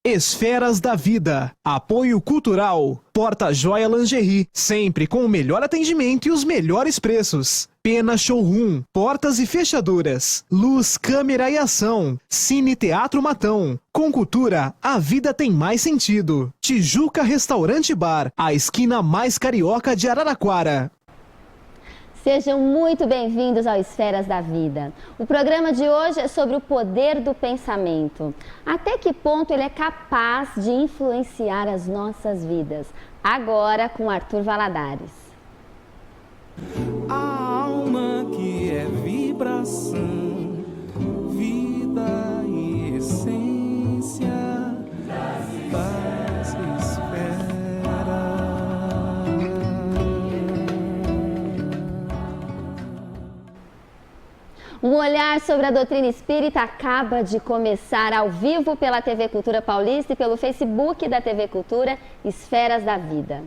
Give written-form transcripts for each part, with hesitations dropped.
Esferas da Vida. Apoio Cultural. Porta Joia Lingerie. Sempre com o melhor atendimento e os melhores preços. Pena Showroom. Portas e fechaduras. Luz, câmera e ação. Cine Teatro Matão. Com cultura, a vida tem mais sentido. Tijuca Restaurante Bar. A esquina mais carioca de Araraquara. Sejam muito bem-vindos ao Esferas da Vida. O programa de hoje é sobre o poder do pensamento. Até que ponto ele é capaz de influenciar as nossas vidas? Agora com Arthur Valadares. A alma que é vibração, vida e essência das esferas. Um olhar sobre a doutrina espírita acaba de começar ao vivo pela TV Cultura Paulista e pelo Facebook da TV Cultura, Esferas da Vida.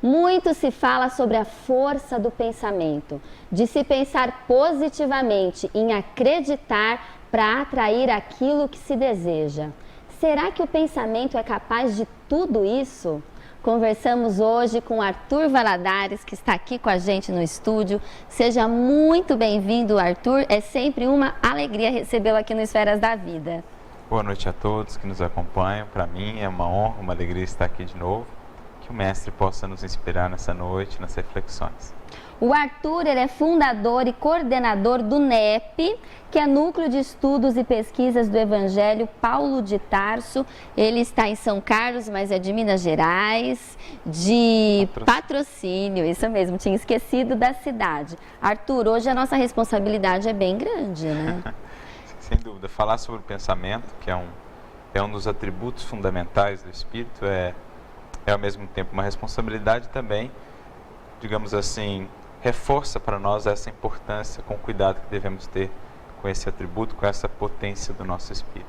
Muito se fala sobre a força do pensamento, de se pensar positivamente, em acreditar para atrair aquilo que se deseja. Será que o pensamento é capaz de tudo isso? Conversamos hoje com Arthur Valadares, que está aqui com a gente no estúdio. Seja muito bem-vindo, Arthur. É sempre uma alegria recebê-lo aqui no Esferas da Vida. Boa noite a todos que nos acompanham. Para mim é uma honra, uma alegria estar aqui de novo. Que o Mestre possa nos inspirar nessa noite, nas reflexões. O Arthur ele é fundador e coordenador do NEP, que é Núcleo de Estudos e Pesquisas do Evangelho Paulo de Tarso. Ele está em São Carlos, mas é de Minas Gerais, de Patrocínio, isso mesmo, tinha esquecido da cidade. Arthur, hoje a nossa responsabilidade é bem grande, né? Sem dúvida, falar sobre o pensamento, que é um dos atributos fundamentais do Espírito, é ao mesmo tempo uma responsabilidade também, digamos assim, reforça para nós essa importância com o cuidado que devemos ter com esse atributo, com essa potência do nosso espírito.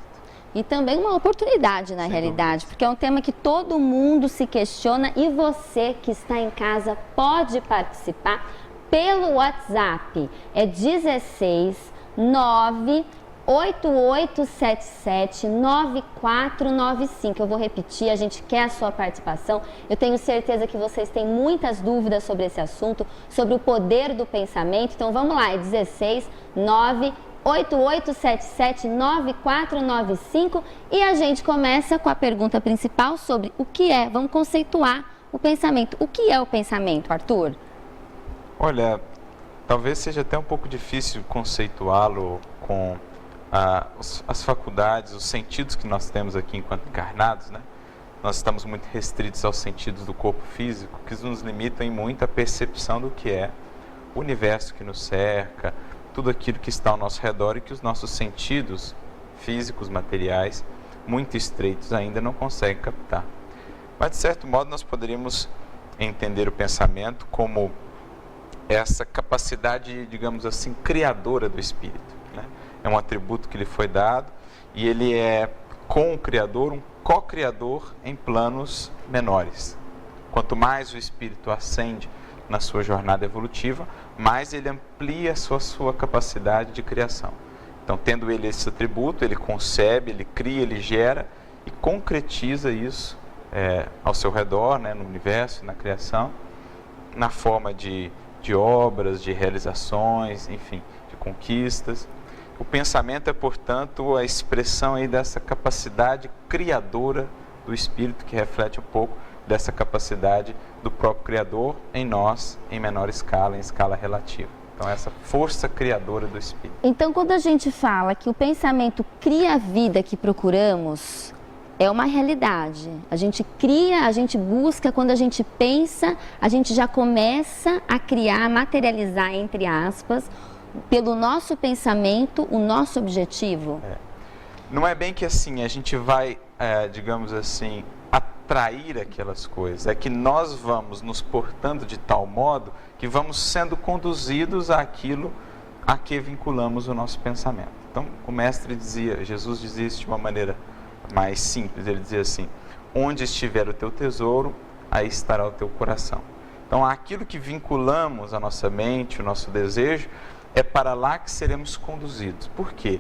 E também uma oportunidade, na realidade, porque é um tema que todo mundo se questiona e você que está em casa pode participar pelo WhatsApp. É 16988779495. Eu vou repetir, a gente quer a sua participação. Eu tenho certeza que vocês têm muitas dúvidas sobre esse assunto, sobre o poder do pensamento. Então vamos lá, é 16988779495 e a gente começa com a pergunta principal sobre o que é. Vamos conceituar o pensamento. O que é o pensamento, Arthur? Olha, talvez seja até um pouco difícil conceituá-lo com as faculdades, os sentidos que nós temos aqui enquanto encarnados, né? Nós estamos muito restritos aos sentidos do corpo físico, que nos limitam em muito a percepção do que é o universo que nos cerca, tudo aquilo que está ao nosso redor e que os nossos sentidos físicos, materiais, muito estreitos ainda não conseguem captar. Mas, de certo modo, nós poderíamos entender o pensamento como essa capacidade, digamos assim, criadora do espírito. É um atributo que lhe foi dado e ele é, com o Criador, um co-criador em planos menores. Quanto mais o espírito ascende na sua jornada evolutiva, mais ele amplia a sua capacidade de criação. Então, tendo ele esse atributo, ele concebe, ele cria, ele gera e concretiza isso ao seu redor, né, no universo, na criação, na forma de obras, de realizações, enfim, de conquistas. O pensamento é, portanto, a expressão aí dessa capacidade criadora do Espírito, que reflete um pouco dessa capacidade do próprio Criador em nós, em menor escala, em escala relativa. Então, essa força criadora do Espírito. Então, quando a gente fala que o pensamento cria a vida que procuramos, é uma realidade. A gente cria, a gente busca, quando a gente pensa, a gente já começa a criar, a materializar, entre aspas, pelo nosso pensamento, o nosso objetivo? Não é bem que assim, a gente vai, digamos assim, atrair aquelas coisas. É que nós vamos nos portando de tal modo que vamos sendo conduzidos àquilo a que vinculamos o nosso pensamento. Então, o Mestre dizia, Jesus dizia isso de uma maneira mais simples. Ele dizia assim: onde estiver o teu tesouro, aí estará o teu coração. Então, aquilo que vinculamos à nossa mente, o nosso desejo, é para lá que seremos conduzidos. Por quê?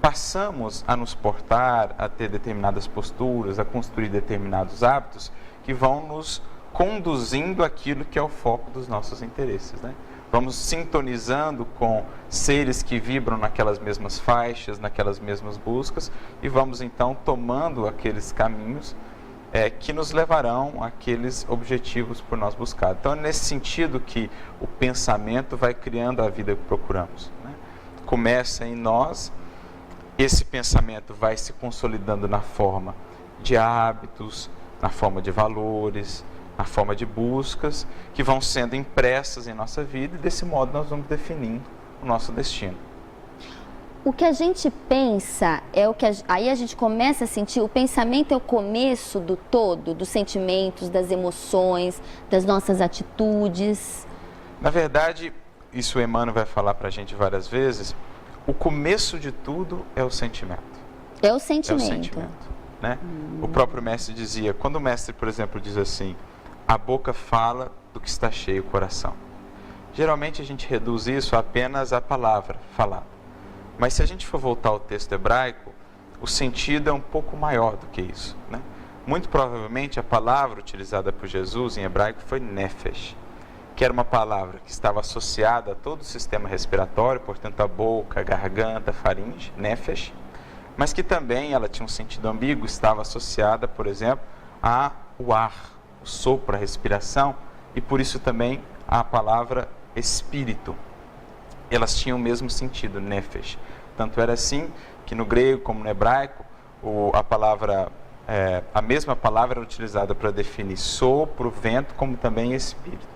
passamos a nos portar, a ter determinadas posturas, a construir determinados hábitos que vão nos conduzindo àquilo que é o foco dos nossos interesses, né? Vamos sintonizando com seres que vibram naquelas mesmas faixas, naquelas mesmas buscas, e vamos então tomando aqueles caminhos que nos levarão àqueles objetivos por nós buscar. Então é nesse sentido que o pensamento vai criando a vida que procuramos, né? Começa em nós, esse pensamento vai se consolidando na forma de hábitos, na forma de valores, na forma de buscas, que vão sendo impressas em nossa vida, e desse modo nós vamos definindo o nosso destino. O que a gente pensa é o que aí a gente começa a sentir. O pensamento é o começo do todo, dos sentimentos, das emoções, das nossas atitudes. Na verdade, isso o Emmanuel vai falar para a gente várias vezes, o começo de tudo é o sentimento. É o sentimento. É o sentimento, né? O próprio mestre dizia, quando o mestre, por exemplo, diz assim, a boca fala do que está cheio o coração. Geralmente a gente reduz isso apenas à palavra falada. Mas se a gente for voltar ao texto hebraico, o sentido é um pouco maior do que isso, né? Muito provavelmente a palavra utilizada por Jesus em hebraico foi nefesh, que era uma palavra que estava associada a todo o sistema respiratório, portanto a boca, a garganta, a faringe, nefesh, mas que também ela tinha um sentido ambíguo, estava associada, por exemplo, ao ar, o sopro, a respiração, e por isso também a palavra espírito. Elas tinham o mesmo sentido, nefesh. Tanto era assim que no grego como no hebraico, a mesma palavra era utilizada para definir sopro, vento, como também espírito.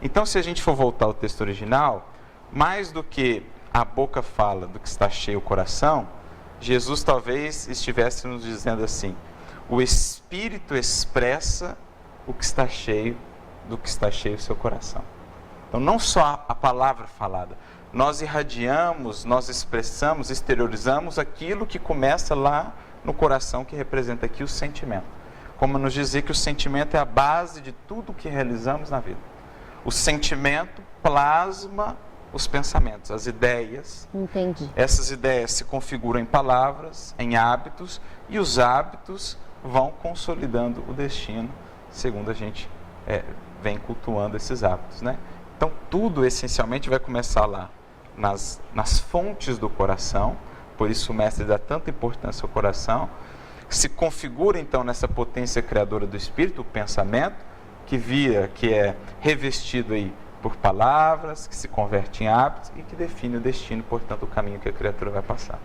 Então, se a gente for voltar ao texto original, mais do que a boca fala do que está cheio o coração, Jesus talvez estivesse nos dizendo assim, o espírito expressa o que está cheio, do que está cheio o seu coração. Então, não só a palavra falada, nós irradiamos, nós expressamos, exteriorizamos aquilo que começa lá no coração, que representa aqui o sentimento. Como nos dizer que o sentimento é a base de tudo que realizamos na vida. O sentimento plasma os pensamentos, as ideias. Entendi. Essas ideias se configuram em palavras, em hábitos, e os hábitos vão consolidando o destino, segundo a gente vem cultuando esses hábitos, né? Então, tudo essencialmente vai começar lá, nas fontes do coração, por isso o mestre dá tanta importância ao coração, se configura então nessa potência criadora do espírito, o pensamento, que é revestido aí por palavras, que se converte em hábitos e que define o destino, portanto, o caminho que a criatura vai passar.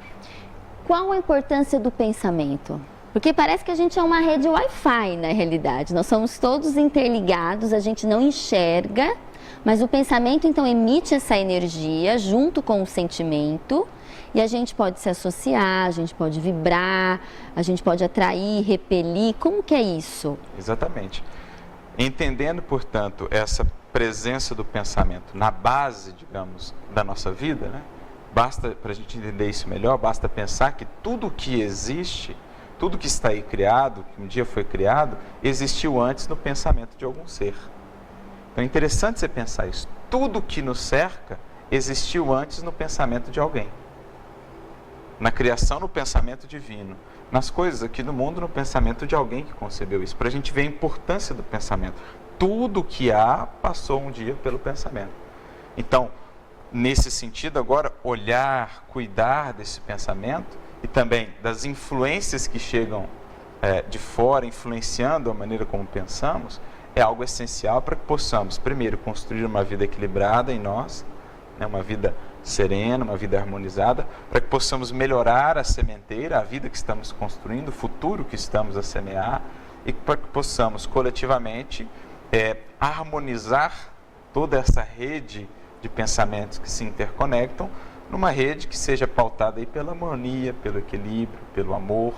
Qual a importância do pensamento? Porque parece que a gente é uma rede Wi-Fi, na realidade. Nós somos todos interligados, a gente não enxerga, mas o pensamento, então, emite essa energia junto com o sentimento e a gente pode se associar, a gente pode vibrar, a gente pode atrair, repelir. Como que é isso? Exatamente. Entendendo, portanto, essa presença do pensamento na base, digamos, da nossa vida, né? Basta, para a gente entender isso melhor, basta pensar que tudo que existe, tudo que está aí criado, que um dia foi criado, existiu antes no pensamento de algum ser. Então é interessante você pensar isso. Tudo que nos cerca existiu antes no pensamento de alguém. Na criação, no pensamento divino. Nas coisas aqui no mundo, no pensamento de alguém que concebeu isso. Para a gente ver a importância do pensamento. Tudo que há passou um dia pelo pensamento. Então, nesse sentido, agora, olhar, cuidar desse pensamento e também das influências que chegam de fora, influenciando a maneira como pensamos, é algo essencial para que possamos, primeiro, construir uma vida equilibrada em nós, né, uma vida serena, uma vida harmonizada, para que possamos melhorar a sementeira, a vida que estamos construindo, o futuro que estamos a semear, e para que possamos coletivamente harmonizar toda essa rede de pensamentos que se interconectam numa rede que seja pautada aí pela harmonia, pelo equilíbrio, pelo amor,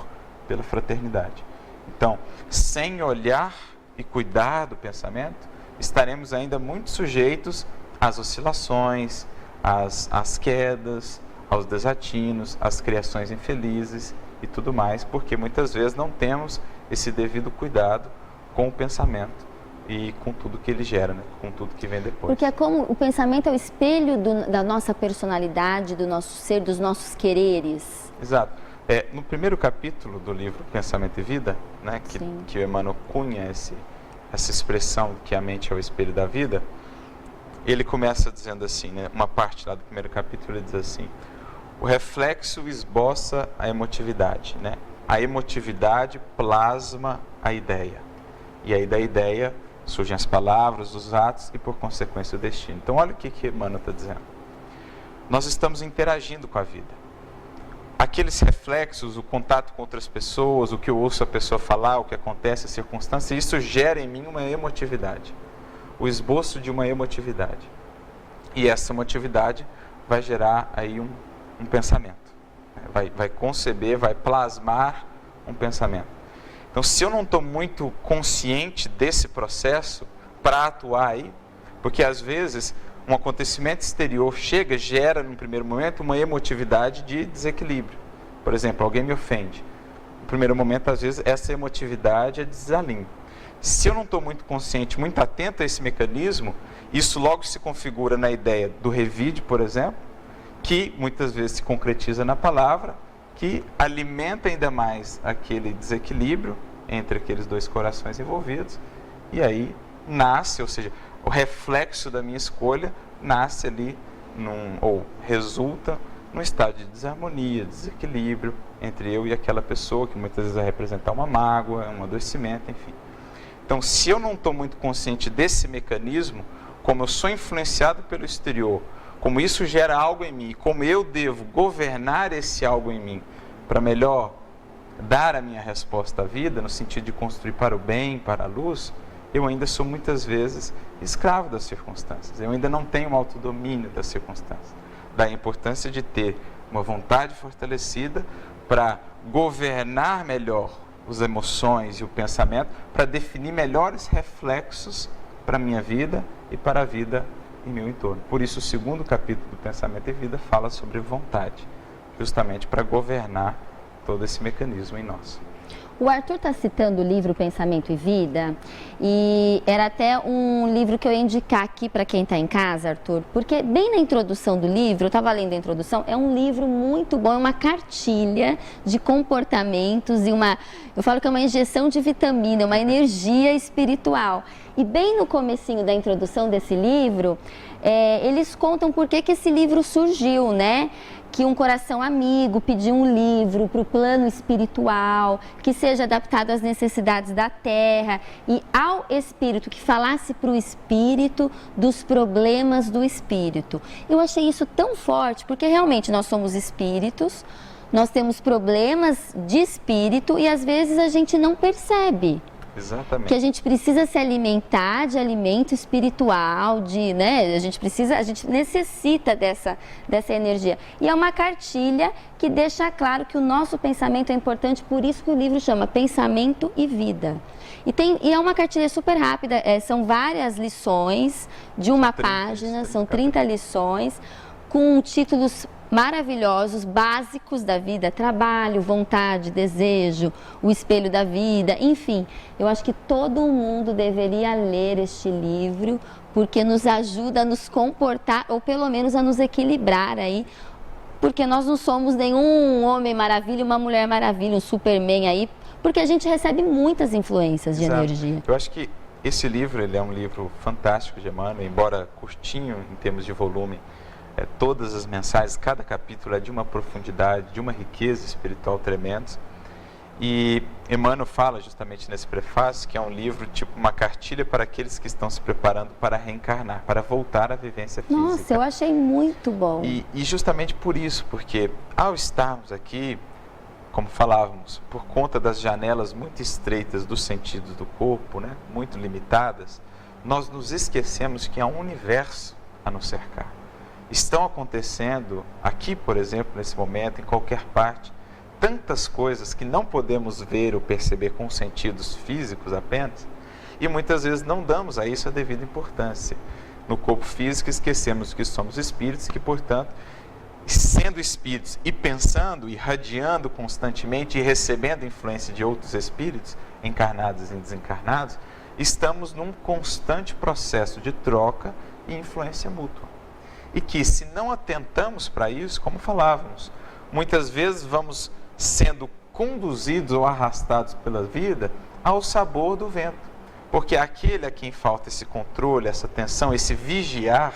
pela fraternidade. Então, sem olhar e cuidar do pensamento, estaremos ainda muito sujeitos às oscilações, às quedas, aos desatinos, às criações infelizes e tudo mais, porque muitas vezes não temos esse devido cuidado com o pensamento, e com tudo que ele gera, né? Com tudo que vem depois. Porque é como o pensamento é o espelho da nossa personalidade, do nosso ser, dos nossos quereres. Exato. No primeiro capítulo do livro Pensamento e Vida, né, que o Emmanuel cunha essa expressão que a mente é o espelho da vida, ele começa dizendo assim, né, uma parte lá do primeiro capítulo, ele diz assim: o reflexo esboça a emotividade, né? A emotividade plasma a ideia. E aí da ideia surgem as palavras, os atos e, por consequência, o destino. Então, olha o que Emmanuel está dizendo. Nós estamos interagindo com a vida. Aqueles reflexos, o contato com outras pessoas, o que eu ouço a pessoa falar, o que acontece, a circunstância, isso gera em mim uma emotividade. O esboço de uma emotividade. E essa emotividade vai gerar aí um pensamento. Vai conceber, vai plasmar um pensamento. Então, se eu não estou muito consciente desse processo para atuar aí, porque às vezes um acontecimento exterior gera num primeiro momento uma emotividade de desequilíbrio. Por exemplo, alguém me ofende. No primeiro momento, às vezes, essa emotividade é de desalinho. Se eu não estou muito consciente, muito atento a esse mecanismo, isso logo se configura na ideia do revide, por exemplo, que muitas vezes se concretiza na palavra, que alimenta ainda mais aquele desequilíbrio entre aqueles dois corações envolvidos, e aí nasce, ou seja, o reflexo da minha escolha nasce ali, ou resulta num estado de desarmonia, desequilíbrio entre eu e aquela pessoa, que muitas vezes vai representar uma mágoa, um adoecimento, enfim. Então, se eu não estou muito consciente desse mecanismo, como eu sou influenciado pelo exterior, como isso gera algo em mim, como eu devo governar esse algo em mim para melhor dar a minha resposta à vida, no sentido de construir para o bem, para a luz, eu ainda sou muitas vezes escravo das circunstâncias. Eu ainda não tenho um autodomínio das circunstâncias. Daí a importância de ter uma vontade fortalecida para governar melhor as emoções e o pensamento, para definir melhores reflexos para a minha vida e para a vida em meu entorno. Por isso, o segundo capítulo do Pensamento e Vida fala sobre vontade, justamente para governar todo esse mecanismo em nós. O Arthur está citando o livro Pensamento e Vida, e era até um livro que eu ia indicar aqui para quem está em casa, Arthur, porque bem na introdução do livro, eu estava lendo a introdução, é um livro muito bom, é uma cartilha de comportamentos e eu falo que é uma injeção de vitamina, uma energia espiritual. E bem no comecinho da introdução desse livro, eles contam por que esse livro surgiu, né? Que um coração amigo pediu um livro para o plano espiritual, que seja adaptado às necessidades da terra, e ao espírito, que falasse para o espírito dos problemas do espírito. Eu achei isso tão forte, porque realmente nós somos espíritos, nós temos problemas de espírito e às vezes a gente não percebe. Exatamente. Que a gente precisa se alimentar de alimento espiritual, a gente necessita dessa energia. E é uma cartilha que deixa claro que o nosso pensamento é importante, por isso que o livro chama Pensamento e Vida. E é uma cartilha super rápida, são várias lições de uma página, são 30 lições, com títulos maravilhosos, básicos da vida: trabalho, vontade, desejo, o espelho da vida, enfim. Eu acho que todo mundo deveria ler este livro, porque nos ajuda a nos comportar, ou pelo menos a nos equilibrar aí, porque nós não somos nenhum homem maravilha, uma mulher maravilha, um Superman aí, porque a gente recebe muitas influências de energia. Eu acho que esse livro, ele é um livro fantástico de Emmanuel, embora curtinho em termos de volume. Todas as mensagens, cada capítulo é de uma profundidade, de uma riqueza espiritual tremenda. E Emmanuel fala justamente nesse prefácio que é um livro tipo uma cartilha para aqueles que estão se preparando para reencarnar, para voltar à vivência física. Nossa, eu achei muito bom. E justamente por isso, porque ao estarmos aqui, como falávamos, por conta das janelas muito estreitas dos sentidos do corpo, né, muito limitadas, nós nos esquecemos que há um universo a nos cercar. Estão acontecendo aqui, por exemplo, nesse momento, em qualquer parte, tantas coisas que não podemos ver ou perceber com sentidos físicos apenas, e muitas vezes não damos a isso a devida importância. No corpo físico esquecemos que somos espíritos e que, portanto, sendo espíritos e pensando, irradiando constantemente e recebendo influência de outros espíritos, encarnados e desencarnados, estamos num constante processo de troca e influência mútua. E que, se não atentamos para isso, como falávamos, muitas vezes vamos sendo conduzidos ou arrastados pela vida ao sabor do vento. Porque aquele a quem falta esse controle, essa atenção, esse vigiar,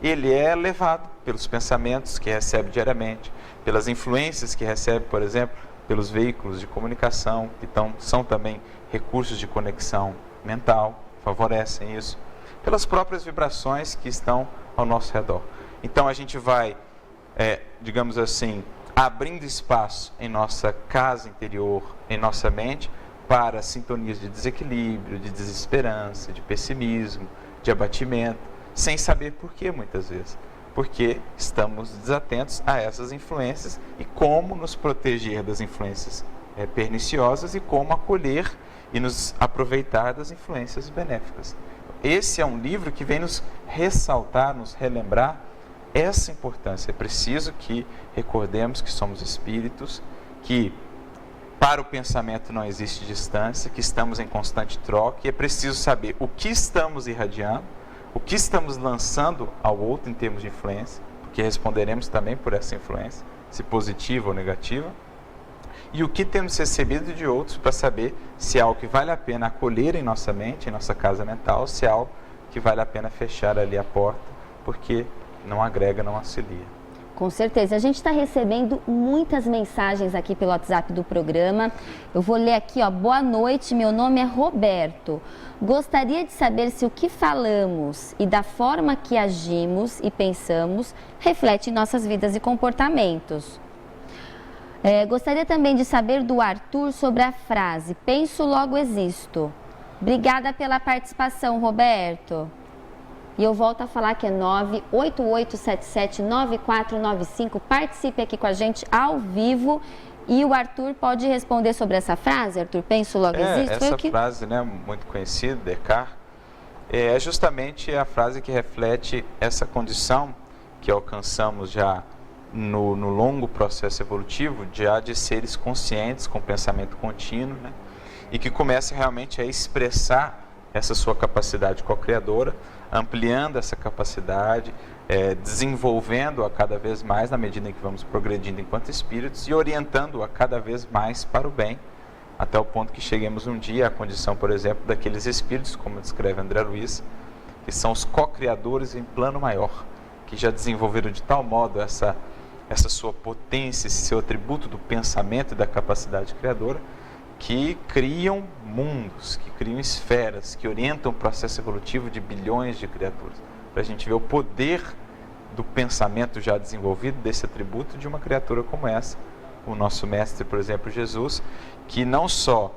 ele é levado pelos pensamentos que recebe diariamente, pelas influências que recebe, por exemplo, pelos veículos de comunicação, que são também recursos de conexão mental, favorecem isso, pelas próprias vibrações que estão ao nosso redor. Então a gente vai, digamos assim, abrindo espaço em nossa casa interior, em nossa mente, para sintonias de desequilíbrio, de desesperança, de pessimismo, de abatimento, sem saber por quê muitas vezes. Porque estamos desatentos a essas influências e como nos proteger das influências perniciosas e como acolher e nos aproveitar das influências benéficas. Esse é um livro que vem nos ressaltar, nos relembrar essa importância. É preciso que recordemos que somos espíritos, que para o pensamento não existe distância, que estamos em constante troca, e é preciso saber o que estamos irradiando, o que estamos lançando ao outro em termos de influência, porque responderemos também por essa influência, se positiva ou negativa, e o que temos recebido de outros para saber se é algo que vale a pena acolher em nossa mente, em nossa casa mental, se é algo que vale a pena fechar ali a porta, porque não agrega, não auxilia. Com certeza. A gente está recebendo muitas mensagens aqui pelo WhatsApp do programa. Eu vou ler aqui, ó. Boa noite, meu nome é Roberto. Gostaria de saber se o que falamos e da forma que agimos e pensamos reflete em nossas vidas e comportamentos. Gostaria também de saber do Arthur sobre a frase penso, logo existo. Obrigada pela participação, Roberto. E eu volto a falar que é 988779495. Participe aqui com a gente ao vivo. E o Arthur pode responder sobre essa frase, Arthur, penso, logo existo. Essa frase, né, muito conhecida, Descartes, é justamente a frase que reflete essa condição que alcançamos já no longo processo evolutivo, já de seres conscientes, com pensamento contínuo, né, e que começa realmente a expressar essa sua capacidade co-criadora, ampliando essa capacidade, desenvolvendo-a cada vez mais na medida em que vamos progredindo enquanto espíritos e orientando-a cada vez mais para o bem, até o ponto que cheguemos um dia à condição, por exemplo, daqueles espíritos, como descreve André Luiz, que são os co-criadores em plano maior, que já desenvolveram de tal modo essa sua potência, esse seu atributo do pensamento e da capacidade criadora, que criam mundos, que criam esferas, que orientam o processo evolutivo de bilhões de criaturas. Para a gente ver o poder do pensamento já desenvolvido, desse atributo de uma criatura como essa. O nosso mestre, por exemplo, Jesus, que não só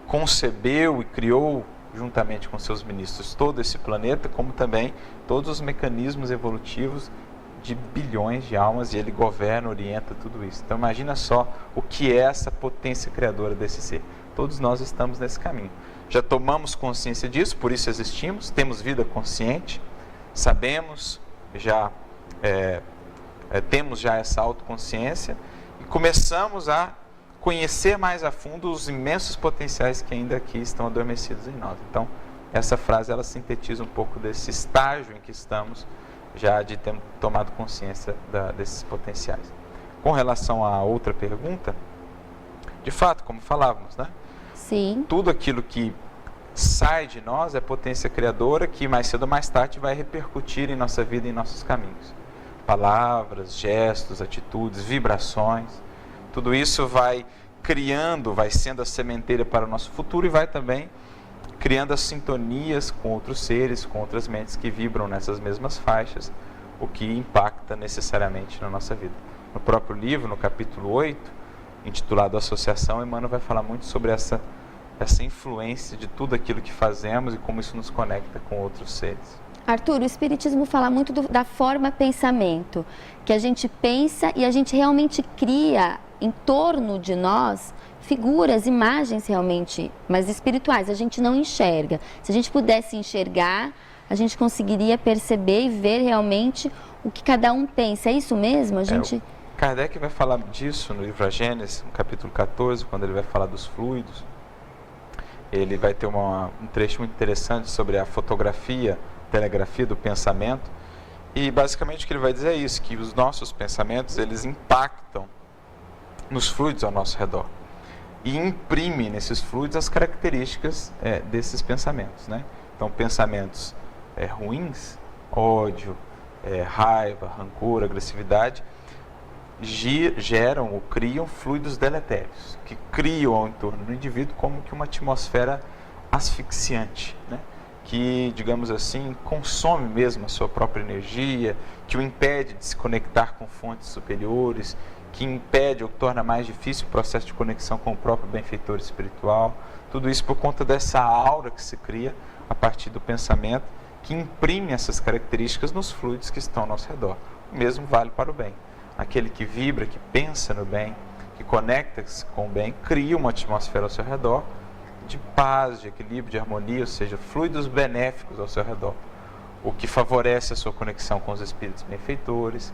concebeu e criou, juntamente com seus ministros, todo esse planeta, como também todos os mecanismos evolutivos de bilhões de almas, e ele governa, orienta tudo isso. Então imagina só o que é essa potência criadora desse ser. Todos nós estamos nesse caminho. Já tomamos consciência disso, por isso existimos, temos vida consciente, sabemos, temos já essa autoconsciência e começamos a conhecer mais a fundo os imensos potenciais que ainda aqui estão adormecidos em nós. Então essa frase ela sintetiza um pouco desse estágio em que estamos, já de ter tomado consciência desses potenciais. Com relação à outra pergunta, de fato, como falávamos, né? Sim. Tudo aquilo que sai de nós é potência criadora que mais cedo ou mais tarde vai repercutir em nossa vida e em nossos caminhos. Palavras, gestos, atitudes, vibrações, tudo isso vai criando, vai sendo a sementeira para o nosso futuro e vai também criando as sintonias com outros seres, com outras mentes que vibram nessas mesmas faixas, o que impacta necessariamente na nossa vida. No próprio livro, no capítulo 8, intitulado Associação, Emmanuel vai falar muito sobre essa influência de tudo aquilo que fazemos e como isso nos conecta com outros seres. Arthur, o Espiritismo fala muito da forma pensamento, que a gente pensa e a gente realmente cria em torno de nós figuras, imagens realmente, mas espirituais, a gente não enxerga. Se a gente pudesse enxergar, a gente conseguiria perceber e ver realmente o que cada um pensa. É isso mesmo? Kardec vai falar disso no livro A Gênese, no capítulo 14, quando ele vai falar dos fluidos. ele vai ter um trecho muito interessante sobre a fotografia, telegrafia do pensamento. E basicamente o que ele vai dizer é isso, que os nossos pensamentos, eles impactam nos fluidos ao nosso redor. E imprime nesses fluidos as características desses pensamentos, né? Então, pensamentos ruins, ódio, raiva, rancor, agressividade, geram ou criam fluidos deletérios, que criam ao entorno do indivíduo como que uma atmosfera asfixiante, né? Que, digamos assim, consome mesmo a sua própria energia, que o impede de se conectar com fontes superiores, que impede ou torna mais difícil o processo de conexão com o próprio benfeitor espiritual. Tudo isso por conta dessa aura que se cria a partir do pensamento, que imprime essas características nos fluidos que estão ao nosso redor. O mesmo vale para o bem. Aquele que vibra, que pensa no bem, que conecta-se com o bem, cria uma atmosfera ao seu redor de paz, de equilíbrio, de harmonia, ou seja, fluidos benéficos ao seu redor. O que favorece a sua conexão com os espíritos benfeitores,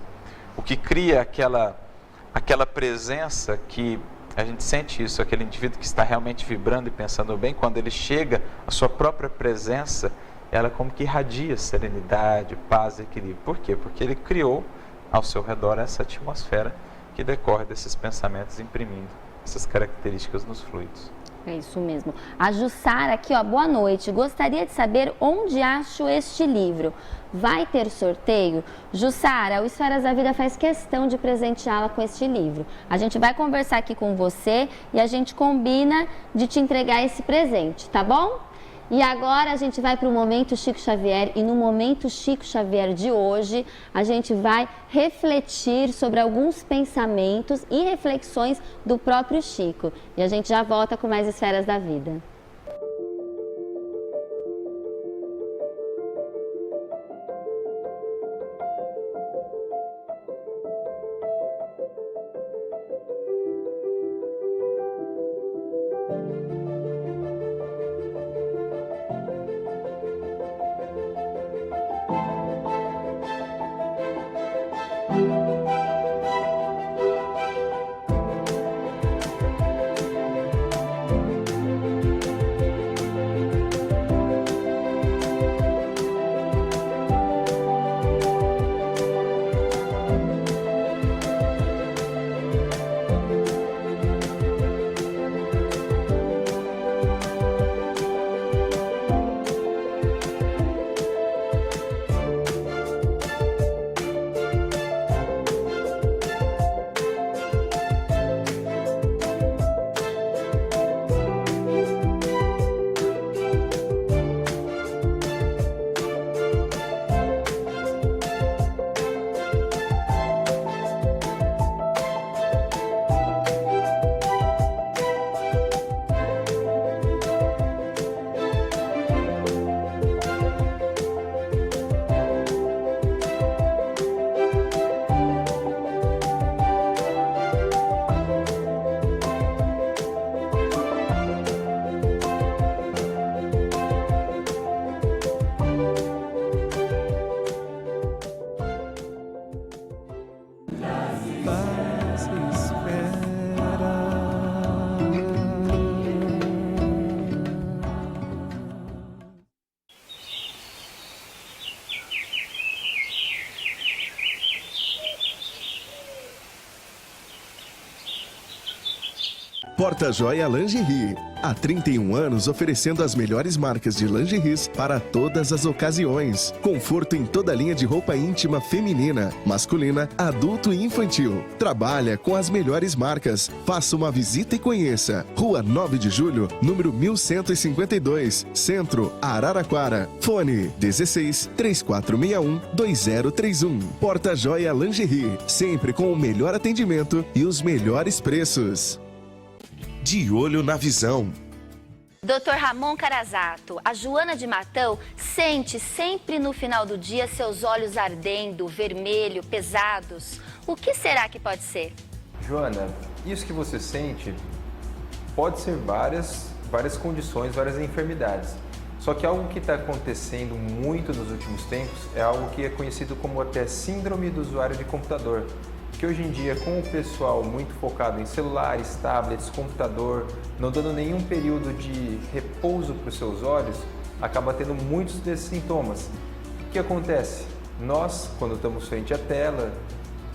o que cria aquela presença que a gente sente isso, aquele indivíduo que está realmente vibrando e pensando bem, quando ele chega, a sua própria presença, ela como que irradia serenidade, paz e equilíbrio. Por quê? Porque ele criou ao seu redor essa atmosfera que decorre desses pensamentos imprimindo essas características nos fluidos. É isso mesmo. A Jussara aqui, ó, boa noite. Gostaria de saber onde acho este livro. Vai ter sorteio? Jussara, o Esferas da Vida faz questão de presenteá-la com este livro. A gente vai conversar aqui com você e a gente combina de te entregar esse presente, tá bom? E agora a gente vai para o Momento Chico Xavier, e no Momento Chico Xavier de hoje a gente vai refletir sobre alguns pensamentos e reflexões do próprio Chico. E a gente já volta com mais Esferas da Vida. Porta Joia Lingerie. Há 31 anos oferecendo as melhores marcas de lingeries para todas as ocasiões. Conforto em toda a linha de roupa íntima feminina, masculina, adulto e infantil. Trabalha com as melhores marcas. Faça uma visita e conheça. Rua 9 de Julho, número 1152, Centro, Araraquara. Fone 16 3461 2031. Porta Joia Lingerie. Sempre com o melhor atendimento e os melhores preços. De olho na visão. Dr. Ramon Carazato, a Joana de Matão sente sempre no final do dia seus olhos ardendo, vermelho, pesados. O que será que pode ser? Joana, isso que você sente pode ser várias condições, várias enfermidades. Só que algo que está acontecendo muito nos últimos tempos é algo que é conhecido como até síndrome do usuário de computador, que hoje em dia, com o pessoal muito focado em celulares, tablets, computador, não dando nenhum período de repouso para os seus olhos, acaba tendo muitos desses sintomas. O que acontece? Nós, quando estamos frente à tela,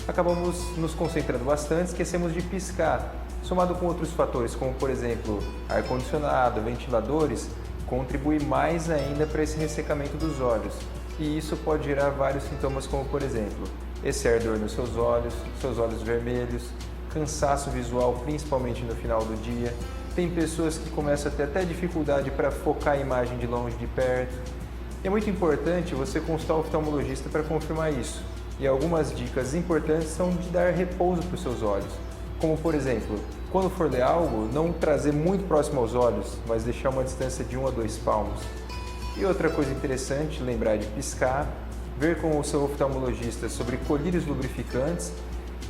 acabamos nos concentrando bastante, esquecemos de piscar. Somado com outros fatores, como por exemplo, ar-condicionado, ventiladores, contribui mais ainda para esse ressecamento dos olhos. E isso pode gerar vários sintomas, como por exemplo, esse ardor nos seus olhos vermelhos, cansaço visual, principalmente no final do dia. Tem pessoas que começam a ter até dificuldade para focar a imagem de longe, de perto. É muito importante você consultar o oftalmologista para confirmar isso. E algumas dicas importantes são de dar repouso para os seus olhos. Como por exemplo, quando for ler algo, não trazer muito próximo aos olhos, mas deixar uma distância de 1 a 2 palmos. E outra coisa interessante, lembrar de piscar, ver com o seu oftalmologista sobre colírios lubrificantes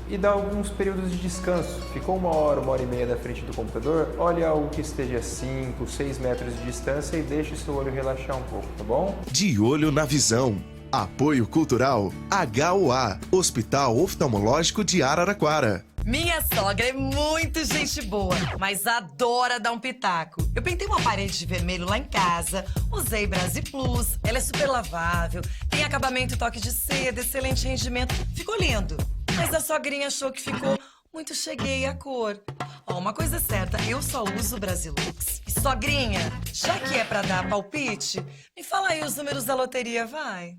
e dar alguns períodos de descanso. Ficou 1 hora, 1h30 da frente do computador, olhe algo que esteja a 5, 6 metros de distância e deixe o seu olho relaxar um pouco, tá bom? De olho na visão. Apoio Cultural HUA, Hospital Oftalmológico de Araraquara. Minha sogra é muito gente boa, mas adora dar um pitaco. Eu pintei uma parede de vermelho lá em casa, usei Brasi Plus, ela é super lavável, tem acabamento e toque de seda, excelente rendimento, ficou lindo. Mas a sogrinha achou que ficou muito cheguei a cor. Ó, uma coisa é certa, eu só uso Brasilux. E sogrinha, já que é pra dar palpite, me fala aí os números da loteria, vai.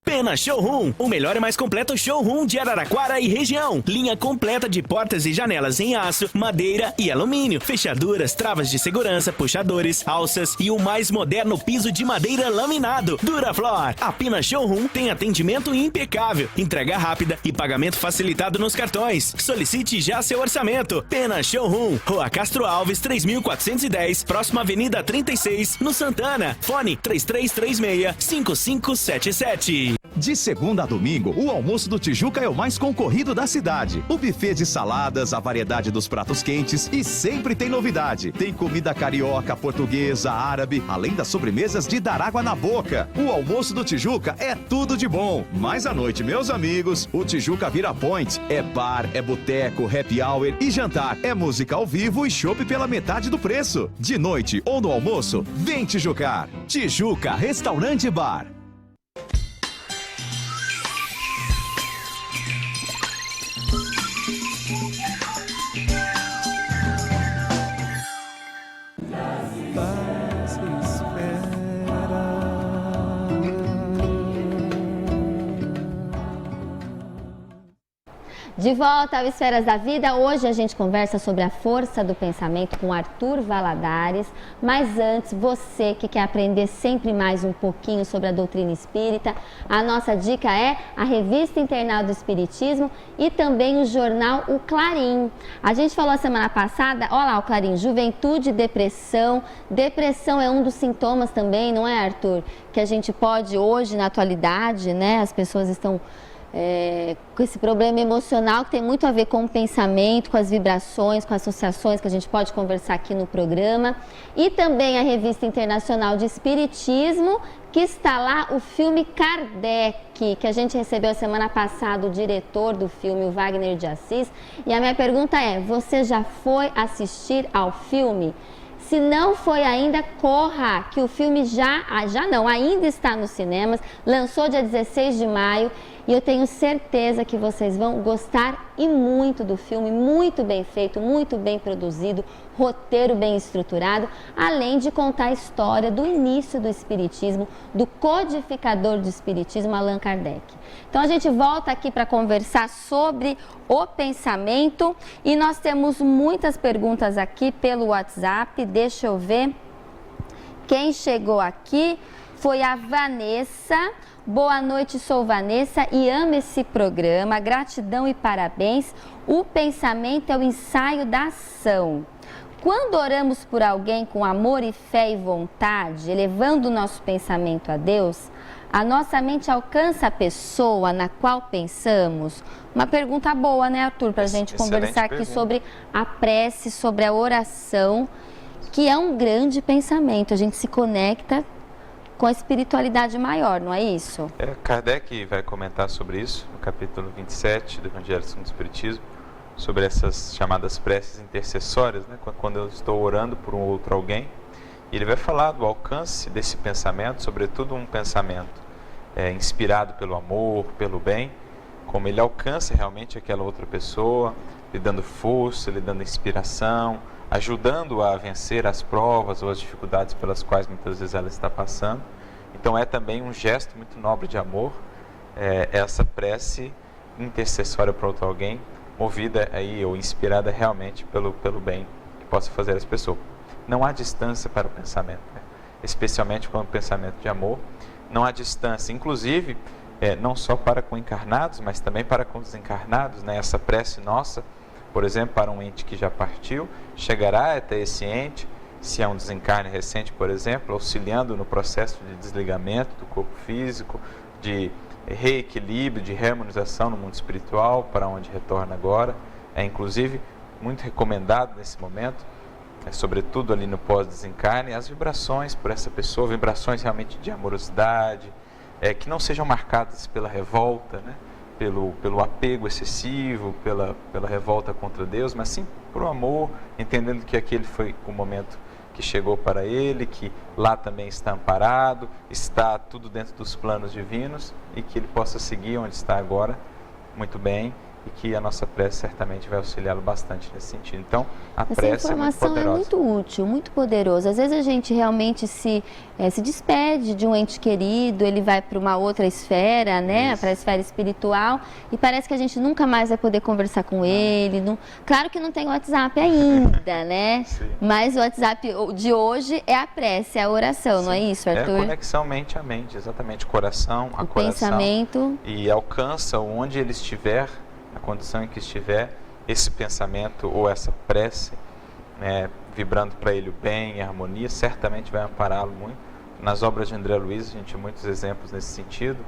Pena Showroom, o melhor e mais completo showroom de Araraquara e região. Linha completa de portas e janelas em aço, madeira e alumínio. Fechaduras, travas de segurança, puxadores, alças e o mais moderno piso de madeira laminado. Duraflor. A Pena Showroom tem atendimento impecável, entrega rápida e pagamento facilitado nos cartões. Solicite já seu orçamento. Pena Showroom, Rua Castro Alves, 3410, próxima Avenida 36, no Santana. Fone 3336-5577. De segunda a domingo, o almoço do Tijuca é o mais concorrido da cidade. O buffet de saladas, a variedade dos pratos quentes e sempre tem novidade. Tem comida carioca, portuguesa, árabe, além das sobremesas de dar água na boca. O almoço do Tijuca é tudo de bom. Mas à noite, meus amigos, o Tijuca vira point. É bar, é boteco, happy hour e jantar. É música ao vivo e chopp pela metade do preço. De noite ou no almoço, vem Tijucar. Tijuca Restaurante Bar. De volta ao Esferas da Vida, hoje a gente conversa sobre a força do pensamento com Arthur Valadares, mas antes, você que quer aprender sempre mais um pouquinho sobre a doutrina espírita, a nossa dica é a Revista Internal do Espiritismo e também o jornal O Clarim. A gente falou a semana passada, olha lá o Clarim, juventude, depressão. Depressão é um dos sintomas também, não é, Arthur? Que a gente pode hoje, na atualidade, né, as pessoas estão com esse problema emocional que tem muito a ver com o pensamento, com as vibrações, com associações que a gente pode conversar aqui no programa. E também a Revista Internacional de Espiritismo, que está lá o filme Kardec, que a gente recebeu a semana passada o diretor do filme, o Wagner de Assis. E a minha pergunta é, você já foi assistir ao filme? Se não foi ainda, corra, que o filme ainda está nos cinemas, lançou dia 16 de maio e eu tenho certeza que vocês vão gostar e muito do filme, muito bem feito, muito bem produzido, roteiro bem estruturado, além de contar a história do início do Espiritismo, do codificador do Espiritismo, Allan Kardec. Então a gente volta aqui para conversar sobre o pensamento e nós temos muitas perguntas aqui pelo WhatsApp, deixa eu ver. Quem chegou aqui foi a Vanessa. Boa noite, sou Vanessa e amo esse programa, gratidão e parabéns. O pensamento é o ensaio da ação. Quando oramos por alguém com amor e fé e vontade, elevando o nosso pensamento a Deus, a nossa mente alcança a pessoa na qual pensamos? Uma pergunta boa, né, Arthur? Para a gente conversar aqui sobre a prece, sobre a oração, que é um grande pensamento. A gente se conecta com a espiritualidade maior, não é isso? Kardec vai comentar sobre isso no capítulo 27 do Evangelho segundo o Espiritismo, sobre essas chamadas preces intercessórias, né? Quando eu estou orando por um outro alguém, ele vai falar do alcance desse pensamento, sobretudo um pensamento inspirado pelo amor, pelo bem, como ele alcança realmente aquela outra pessoa, lhe dando força, lhe dando inspiração, ajudando a vencer as provas ou as dificuldades pelas quais muitas vezes ela está passando. Então é também um gesto muito nobre de amor, essa prece intercessória para outro alguém, movida aí ou inspirada realmente pelo bem que possa fazer as pessoas. Não há distância para o pensamento, né? Especialmente com o pensamento de amor, não há distância, inclusive não só para com encarnados, mas também para com desencarnados, né? Essa prece nossa, por exemplo, para um ente que já partiu, chegará até esse ente, se é um desencarne recente, por exemplo, auxiliando no processo de desligamento do corpo físico, de reequilíbrio, de reharmonização no mundo espiritual, para onde retorna agora. É inclusive muito recomendado nesse momento, sobretudo ali no pós-desencarne, as vibrações por essa pessoa, vibrações realmente de amorosidade, que não sejam marcadas pela revolta, né? Pelo apego excessivo, pela revolta contra Deus, mas sim por amor, entendendo que aquele foi o momento que chegou para ele, que lá também está amparado, está tudo dentro dos planos divinos e que ele possa seguir onde está agora muito bem, e que a nossa prece certamente vai auxiliá-lo bastante nesse sentido. Então, a prece é muito poderosa. Essa informação é muito útil, muito poderosa. Às vezes a gente realmente se despede de um ente querido, ele vai para uma outra esfera, né, para a esfera espiritual, e parece que a gente nunca mais vai poder conversar com ele. Não... Claro que não tem WhatsApp ainda, né? Sim. Mas o WhatsApp de hoje é a prece, é a oração, Sim. Não é isso, Arthur? É a conexão mente a mente, exatamente, coração a o coração. Pensamento. E alcança onde ele estiver, a condição em que estiver, esse pensamento ou essa prece, né, vibrando para ele o bem e a harmonia, certamente vai ampará-lo muito. Nas obras de André Luiz, a gente tem muitos exemplos nesse sentido.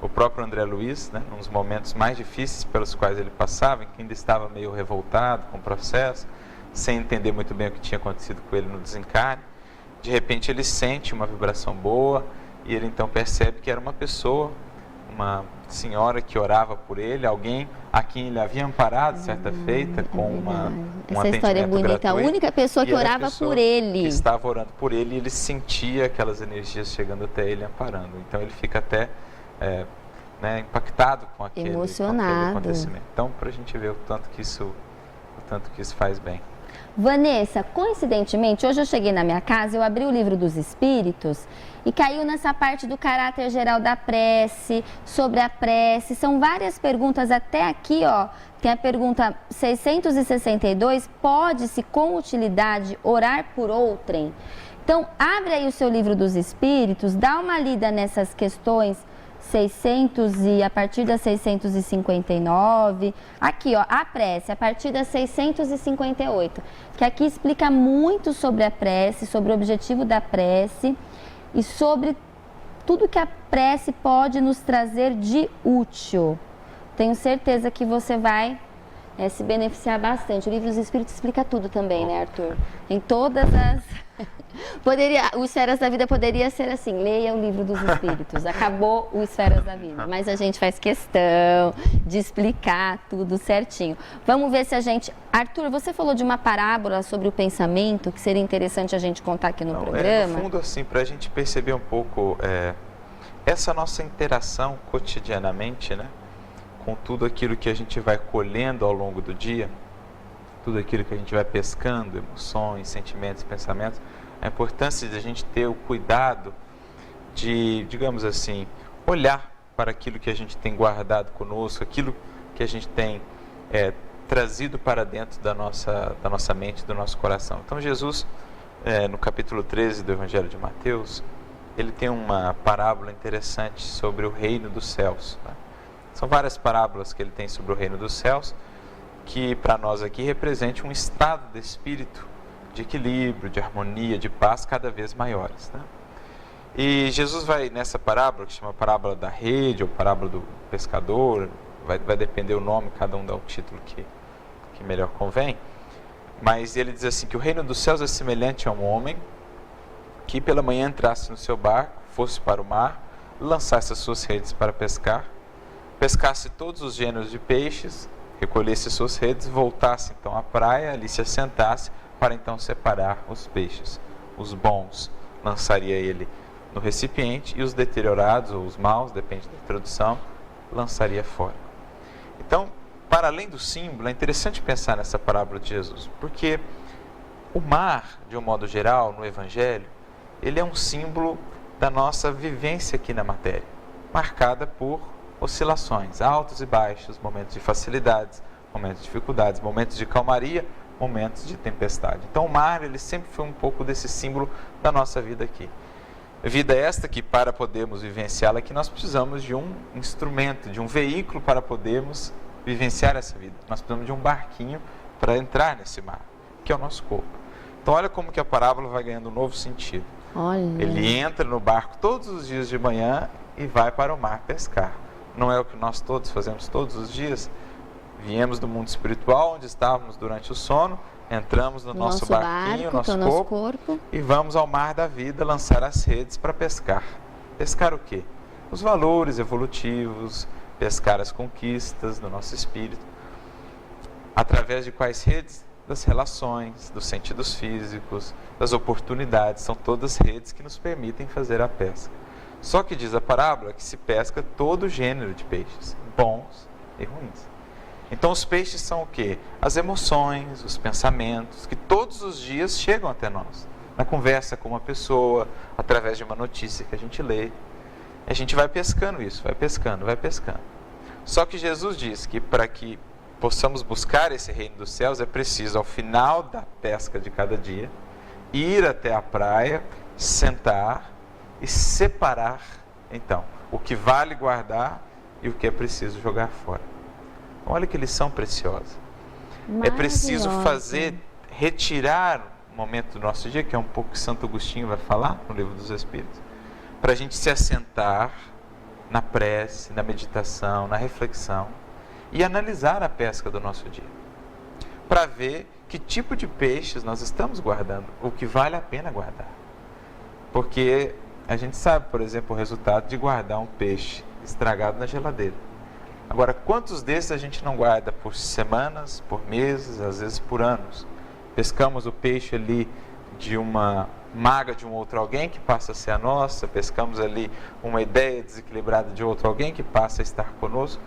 O próprio André Luiz, né, nos momentos mais difíceis pelos quais ele passava, em que ainda estava meio revoltado com o processo, sem entender muito bem o que tinha acontecido com ele no desencarne, de repente ele sente uma vibração boa e ele então percebe que era uma pessoa, uma senhora que orava por ele, alguém a quem ele havia amparado certa feita com um Essa história é bonita, gratuito, a única pessoa que orava por ele. Que estava orando por ele e ele sentia aquelas energias chegando até ele amparando. Então ele fica até impactado com aquele acontecimento. Então, para a gente ver o tanto que isso faz bem. Vanessa, coincidentemente, hoje eu cheguei na minha casa, eu abri o Livro dos Espíritos e caiu nessa parte do caráter geral da prece, sobre a prece. São várias perguntas até aqui, ó. Tem a pergunta 662, pode-se com utilidade orar por outrem? Então, abre aí o seu Livro dos Espíritos, dá uma lida nessas questões 600 e a partir da 659, aqui ó, a prece, a partir da 658, que aqui explica muito sobre a prece, sobre o objetivo da prece e sobre tudo que a prece pode nos trazer de útil. Tenho certeza que você vai se beneficiar bastante. O Livro dos Espíritos explica tudo também, né, Arthur? Em todas as... o Esferas da Vida poderia ser assim, leia o Livro dos Espíritos, acabou o Esferas da Vida, mas a gente faz questão de explicar tudo certinho. Vamos ver se a gente... Arthur, você falou de uma parábola sobre o pensamento, que seria interessante a gente contar aqui no programa. No fundo, assim, para a gente perceber um pouco essa nossa interação cotidianamente, né, com tudo aquilo que a gente vai colhendo ao longo do dia, tudo aquilo que a gente vai pescando, emoções, sentimentos, pensamentos, a importância de a gente ter o cuidado de, digamos assim, olhar para aquilo que a gente tem guardado conosco, aquilo que a gente tem trazido para dentro da nossa mente, do nosso coração. Então Jesus, no capítulo 13 do Evangelho de Mateus, ele tem uma parábola interessante sobre o reino dos céus, né? São várias parábolas que ele tem sobre o reino dos céus, que para nós aqui representa um estado de espírito, de equilíbrio, de harmonia, de paz cada vez maiores, né? E Jesus vai nessa parábola, que chama parábola da rede ou parábola do pescador, vai depender o nome, cada um dá o título que melhor convém, mas ele diz assim, que o reino dos céus é semelhante a um homem que pela manhã entrasse no seu barco, fosse para o mar, lançasse as suas redes para pescar, pescasse todos os gêneros de peixes, recolhesse suas redes, voltasse então à praia, ali se assentasse, para então separar os peixes. Os bons lançaria ele no recipiente e os deteriorados, ou os maus, depende da tradução, lançaria fora. Então, para além do símbolo, é interessante pensar nessa parábola de Jesus, porque o mar, de um modo geral, no Evangelho, ele é um símbolo da nossa vivência aqui na matéria, marcada por oscilações, altos e baixos, momentos de facilidades, momentos de dificuldades, momentos de calmaria, momentos de tempestade. Então o mar, ele sempre foi um pouco desse símbolo da nossa vida aqui. Vida esta que, para podermos vivenciá-la, que nós precisamos de um instrumento, de um veículo para podermos vivenciar essa vida. Nós precisamos de um barquinho para entrar nesse mar, que é o nosso corpo. Então olha como que a parábola vai ganhando um novo sentido. Olha. Ele entra no barco todos os dias de manhã e vai para o mar pescar. Não é o que nós todos fazemos todos os dias? Viemos do mundo espiritual, onde estávamos durante o sono, entramos no nosso barquinho, nosso corpo, e vamos ao mar da vida lançar as redes para pescar. Pescar o quê? Os valores evolutivos, pescar as conquistas do nosso espírito. Através de quais redes? Das relações, dos sentidos físicos, das oportunidades. São todas redes que nos permitem fazer a pesca. Só que diz a parábola que se pesca todo gênero de peixes, bons e ruins. Então os peixes são o quê? As emoções, os pensamentos, que todos os dias chegam até nós. Na conversa com uma pessoa, através de uma notícia que a gente lê. A gente vai pescando isso, vai pescando, vai pescando. Só que Jesus diz que para que possamos buscar esse reino dos céus, é preciso, ao final da pesca de cada dia, ir até a praia, sentar e separar, então, o que vale guardar e o que é preciso jogar fora. Olha que lição preciosa. É preciso retirar um momento do nosso dia, que é um pouco que Santo Agostinho vai falar no Livro dos Espíritos, para a gente se assentar na prece, na meditação, na reflexão e analisar a pesca do nosso dia, para ver que tipo de peixes nós estamos guardando, o que vale a pena guardar. Porque a gente sabe, por exemplo, o resultado de guardar um peixe estragado na geladeira. Agora, quantos desses a gente não guarda por semanas, por meses, às vezes por anos? Pescamos o peixe ali de uma maga de um outro alguém que passa a ser a nossa, pescamos ali uma ideia desequilibrada de outro alguém que passa a estar conosco.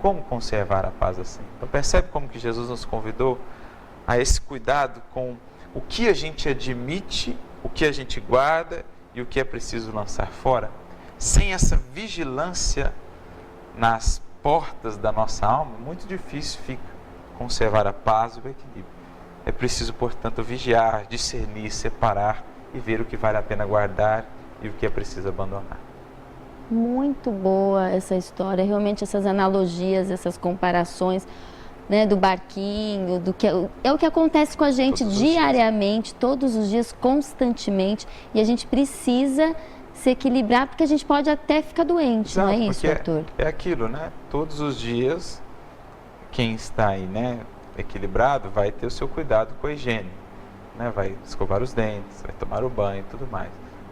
Como conservar a paz assim? Então percebe como que Jesus nos convidou a esse cuidado com o que a gente admite, o que a gente guarda e o que é preciso lançar fora? Sem essa vigilância nas portas da nossa alma, muito difícil fica conservar a paz e o equilíbrio. É preciso, portanto, vigiar, discernir, separar e ver o que vale a pena guardar e o que é preciso abandonar. Muito boa essa história, realmente essas analogias, essas comparações, né, do barquinho, do que é o que acontece com a gente diariamente, todos os dias, constantemente, e a gente precisa se equilibrar, porque a gente pode até ficar doente. Exato, não é isso, doutor? É aquilo, né? Todos os dias, quem está aí, né, equilibrado, vai ter o seu cuidado com a higiene, né? Vai escovar os dentes, vai tomar o banho e tudo mais.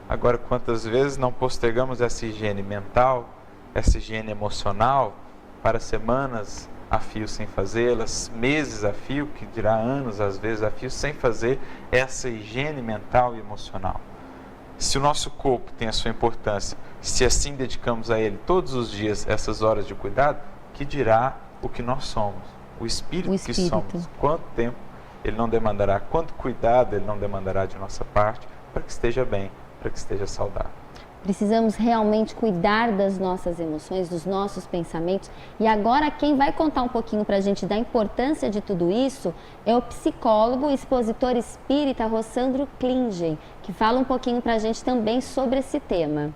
Agora, quantas vezes não postergamos essa higiene mental, essa higiene emocional, para semanas a fio sem fazê-las, meses a fio, que dirá anos às vezes a fio, sem fazer essa higiene mental e emocional. Se o nosso corpo tem a sua importância, se assim dedicamos a ele todos os dias essas horas de cuidado, que dirá o que nós somos, o espírito que somos, quanto tempo ele não demandará, quanto cuidado ele não demandará de nossa parte, para que esteja bem, para que esteja saudável. Precisamos realmente cuidar das nossas emoções, dos nossos pensamentos. E agora quem vai contar um pouquinho para a gente da importância de tudo isso é o psicólogo e expositor espírita Rossandro Klingen, que fala um pouquinho para a gente também sobre esse tema.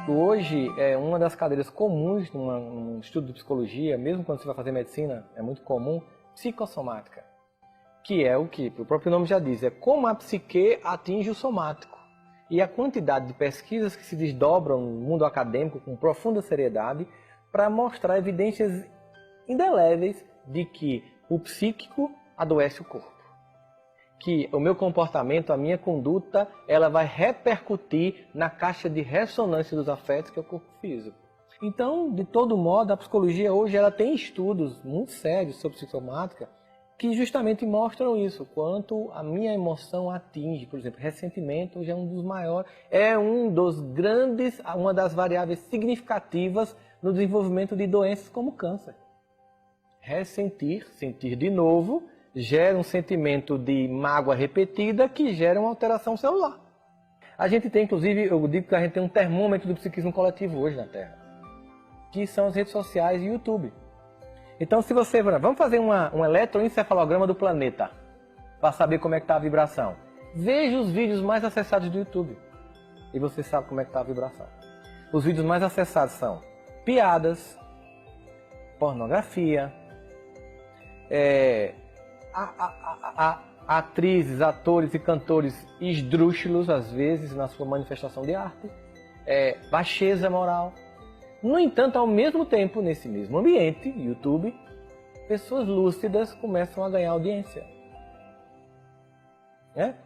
Hoje, uma das cadeiras comuns num estudo de psicologia, mesmo quando você vai fazer medicina, é muito comum, psicossomática. Que é o que o próprio nome já diz, é como a psique atinge o somático. E a quantidade de pesquisas que se desdobram no mundo acadêmico com profunda seriedade para mostrar evidências indeléveis de que o psíquico adoece o corpo. Que o meu comportamento, a minha conduta, ela vai repercutir na caixa de ressonância dos afetos, que é o corpo físico. Então, de todo modo, a psicologia hoje ela tem estudos muito sérios sobre psicossomática que justamente mostram isso, quanto a minha emoção atinge. Por exemplo, ressentimento hoje é um dos maiores, uma das variáveis significativas no desenvolvimento de doenças como câncer. Ressentir, sentir de novo, gera um sentimento de mágoa repetida que gera uma alteração celular. A gente tem, inclusive, eu digo que a gente tem um termômetro do psiquismo coletivo hoje na Terra, que são as redes sociais e YouTube. Então, se você... Vamos fazer um eletroencefalograma do planeta, para saber como é que está a vibração. Veja os vídeos mais acessados do YouTube, e você sabe como é que está a vibração. Os vídeos mais acessados são piadas, pornografia, atrizes, atores e cantores esdrúxulos, às vezes, na sua manifestação de arte, baixeza moral. No entanto, ao mesmo tempo, nesse mesmo ambiente, YouTube, pessoas lúcidas começam a ganhar audiência.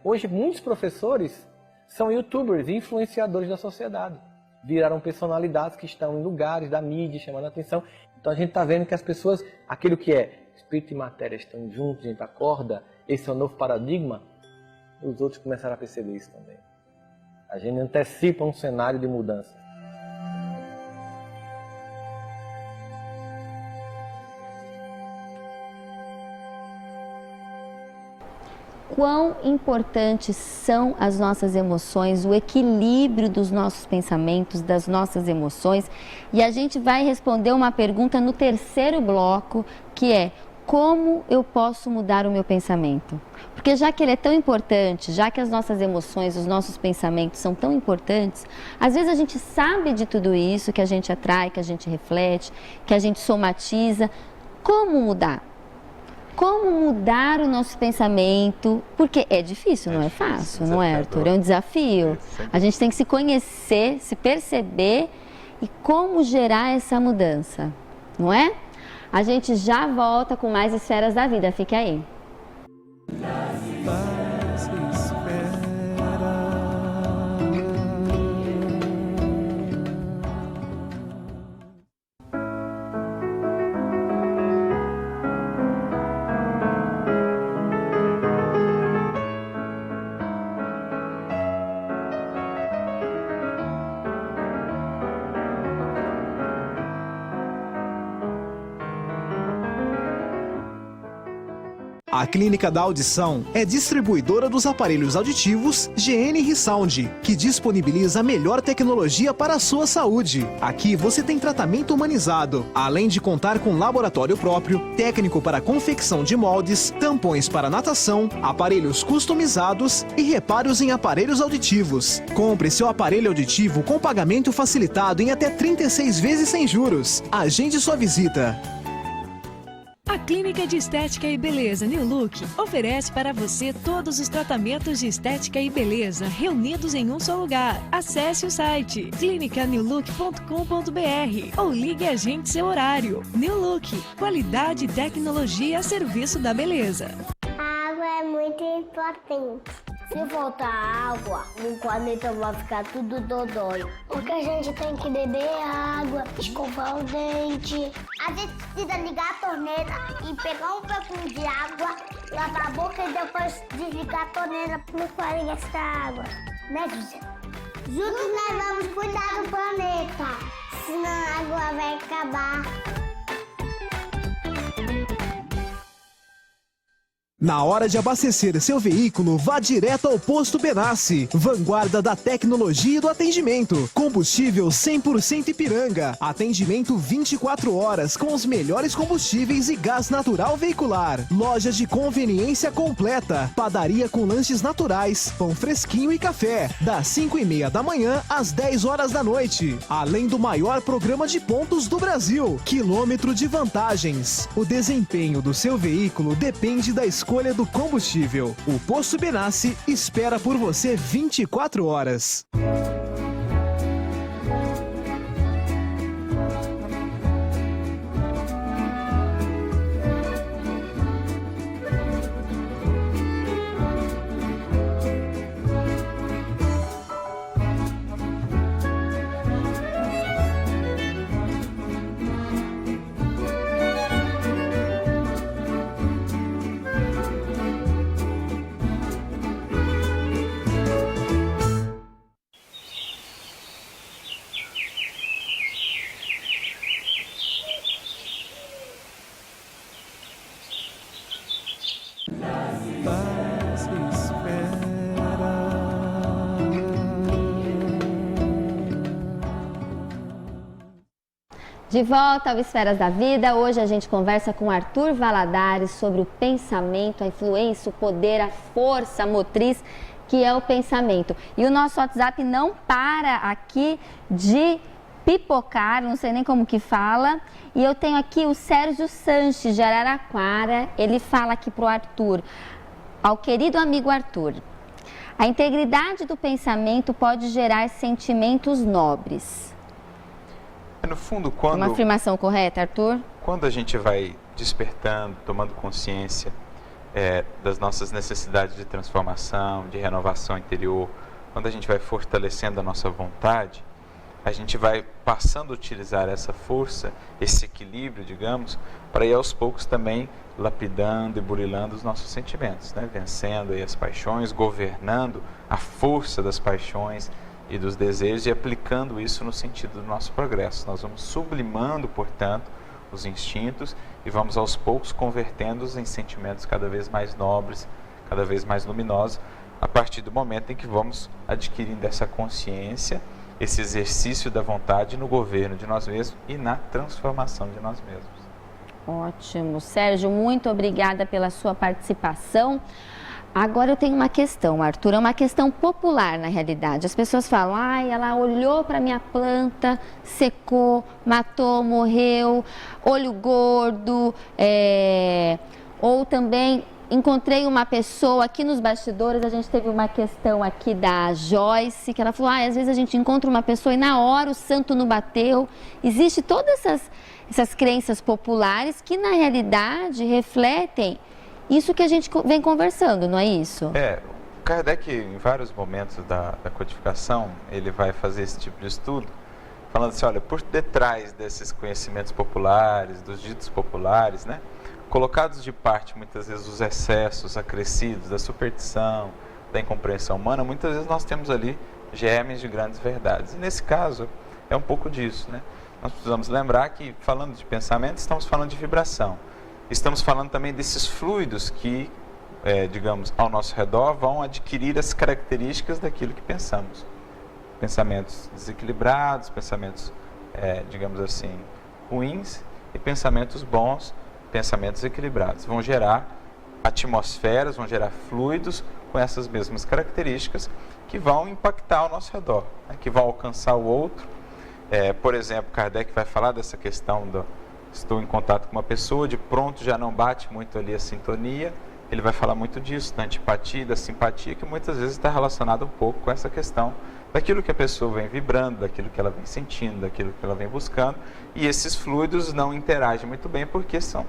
Hoje, muitos professores são youtubers e influenciadores da sociedade. Viraram personalidades que estão em lugares da mídia, chamando a atenção. Então a gente está vendo que as pessoas, aquilo que é espírito e matéria estão juntos, a gente acorda, esse é o novo paradigma, os outros começaram a perceber isso também. A gente antecipa um cenário de mudança. Quão importantes são as nossas emoções, o equilíbrio dos nossos pensamentos, das nossas emoções. E a gente vai responder uma pergunta no terceiro bloco, que é: como eu posso mudar o meu pensamento? Porque já que ele é tão importante, já que as nossas emoções, os nossos pensamentos são tão importantes, às vezes a gente sabe de tudo isso, que a gente atrai, que a gente reflete, que a gente somatiza. Como mudar? Como mudar o nosso pensamento? Porque é difícil, não é fácil, não é, Arthur? É um desafio. A gente tem que se conhecer, se perceber e como gerar essa mudança, não é? A gente já volta com mais Esferas da Vida. Fique aí. A Clínica da Audição é distribuidora dos aparelhos auditivos GN ReSound, que disponibiliza a melhor tecnologia para a sua saúde. Aqui você tem tratamento humanizado, além de contar com laboratório próprio, técnico para confecção de moldes, tampões para natação, aparelhos customizados e reparos em aparelhos auditivos. Compre seu aparelho auditivo com pagamento facilitado em até 36 vezes sem juros. Agende sua visita. A Clínica de Estética e Beleza New Look oferece para você todos os tratamentos de estética e beleza reunidos em um só lugar. Acesse o site clinicanewlook.com.br ou ligue e agende seu horário. New Look, qualidade e tecnologia a serviço da beleza. A água é muito importante. Se faltar água, o planeta vai ficar tudo dodói. Porque a gente tem que beber água, escovar o dente. A gente precisa ligar a torneira e pegar um pouquinho de água, lavar a boca e depois desligar a torneira para não pode gastar água. Né, José? Juntos nós vamos cuidar do planeta, senão a água vai acabar. Na hora de abastecer seu veículo, vá direto ao Posto Benassi, vanguarda da tecnologia e do atendimento. Combustível 100% Ipiranga, atendimento 24 horas com os melhores combustíveis e gás natural veicular. Loja de conveniência completa, padaria com lanches naturais, pão fresquinho e café, das 5:30 da manhã às 10 horas da noite. Além do maior programa de pontos do Brasil, quilômetro de vantagens. O desempenho do seu veículo depende da escolha do combustível. O Posto Benassi espera por você 24 horas. De volta ao Esferas da Vida, hoje a gente conversa com Arthur Valadares sobre o pensamento, a influência, o poder, a força motriz que é o pensamento. E o nosso WhatsApp não para aqui de pipocar, não sei nem como que fala. E eu tenho aqui o Sérgio Sanches de Araraquara, ele fala aqui pro Arthur, ao querido amigo Arthur: a integridade do pensamento pode gerar sentimentos nobres. No fundo, quando... Uma afirmação correta, Arthur? Quando a gente vai despertando, tomando consciência das nossas necessidades de transformação, de renovação interior, quando a gente vai fortalecendo a nossa vontade, a gente vai passando a utilizar essa força, esse equilíbrio, digamos, para ir aos poucos também lapidando e burilando os nossos sentimentos, né? Vencendo aí as paixões, governando a força das paixões e dos desejos e aplicando isso no sentido do nosso progresso. Nós vamos sublimando, portanto, os instintos e vamos aos poucos convertendo-os em sentimentos cada vez mais nobres, cada vez mais luminosos, a partir do momento em que vamos adquirindo essa consciência, esse exercício da vontade no governo de nós mesmos e na transformação de nós mesmos. Ótimo. Sérgio, muito obrigada pela sua participação. Agora eu tenho uma questão, Arthur, é uma questão popular na realidade. As pessoas falam, ai, ela olhou para minha planta, secou, matou, morreu, olho gordo, ou também encontrei uma pessoa aqui nos bastidores, a gente teve uma questão aqui da Joyce, que ela falou, às vezes a gente encontra uma pessoa e na hora o santo não bateu. Existe todas essas crenças populares que na realidade refletem isso que a gente vem conversando, não é isso? Kardec, em vários momentos da codificação, ele vai fazer esse tipo de estudo, falando assim, olha, por detrás desses conhecimentos populares, dos ditos populares, né, colocados de parte muitas vezes os excessos acrescidos da superstição, da incompreensão humana, muitas vezes nós temos ali germes de grandes verdades. E nesse caso, é um pouco disso, né? Nós precisamos lembrar que, falando de pensamento, estamos falando de vibração. Estamos falando também desses fluidos que, digamos, ao nosso redor vão adquirir as características daquilo que pensamos. Pensamentos desequilibrados, pensamentos, digamos assim, ruins e pensamentos bons, pensamentos equilibrados. Vão gerar atmosferas, vão gerar fluidos com essas mesmas características que vão impactar ao nosso redor, né, que vão alcançar o outro. Por exemplo, Kardec vai falar dessa questão do... Estou em contato com uma pessoa, de pronto já não bate muito ali a sintonia. Ele vai falar muito disso, da antipatia, da simpatia, que muitas vezes está relacionado um pouco com essa questão daquilo que a pessoa vem vibrando, daquilo que ela vem sentindo, daquilo que ela vem buscando. E esses fluidos não interagem muito bem porque são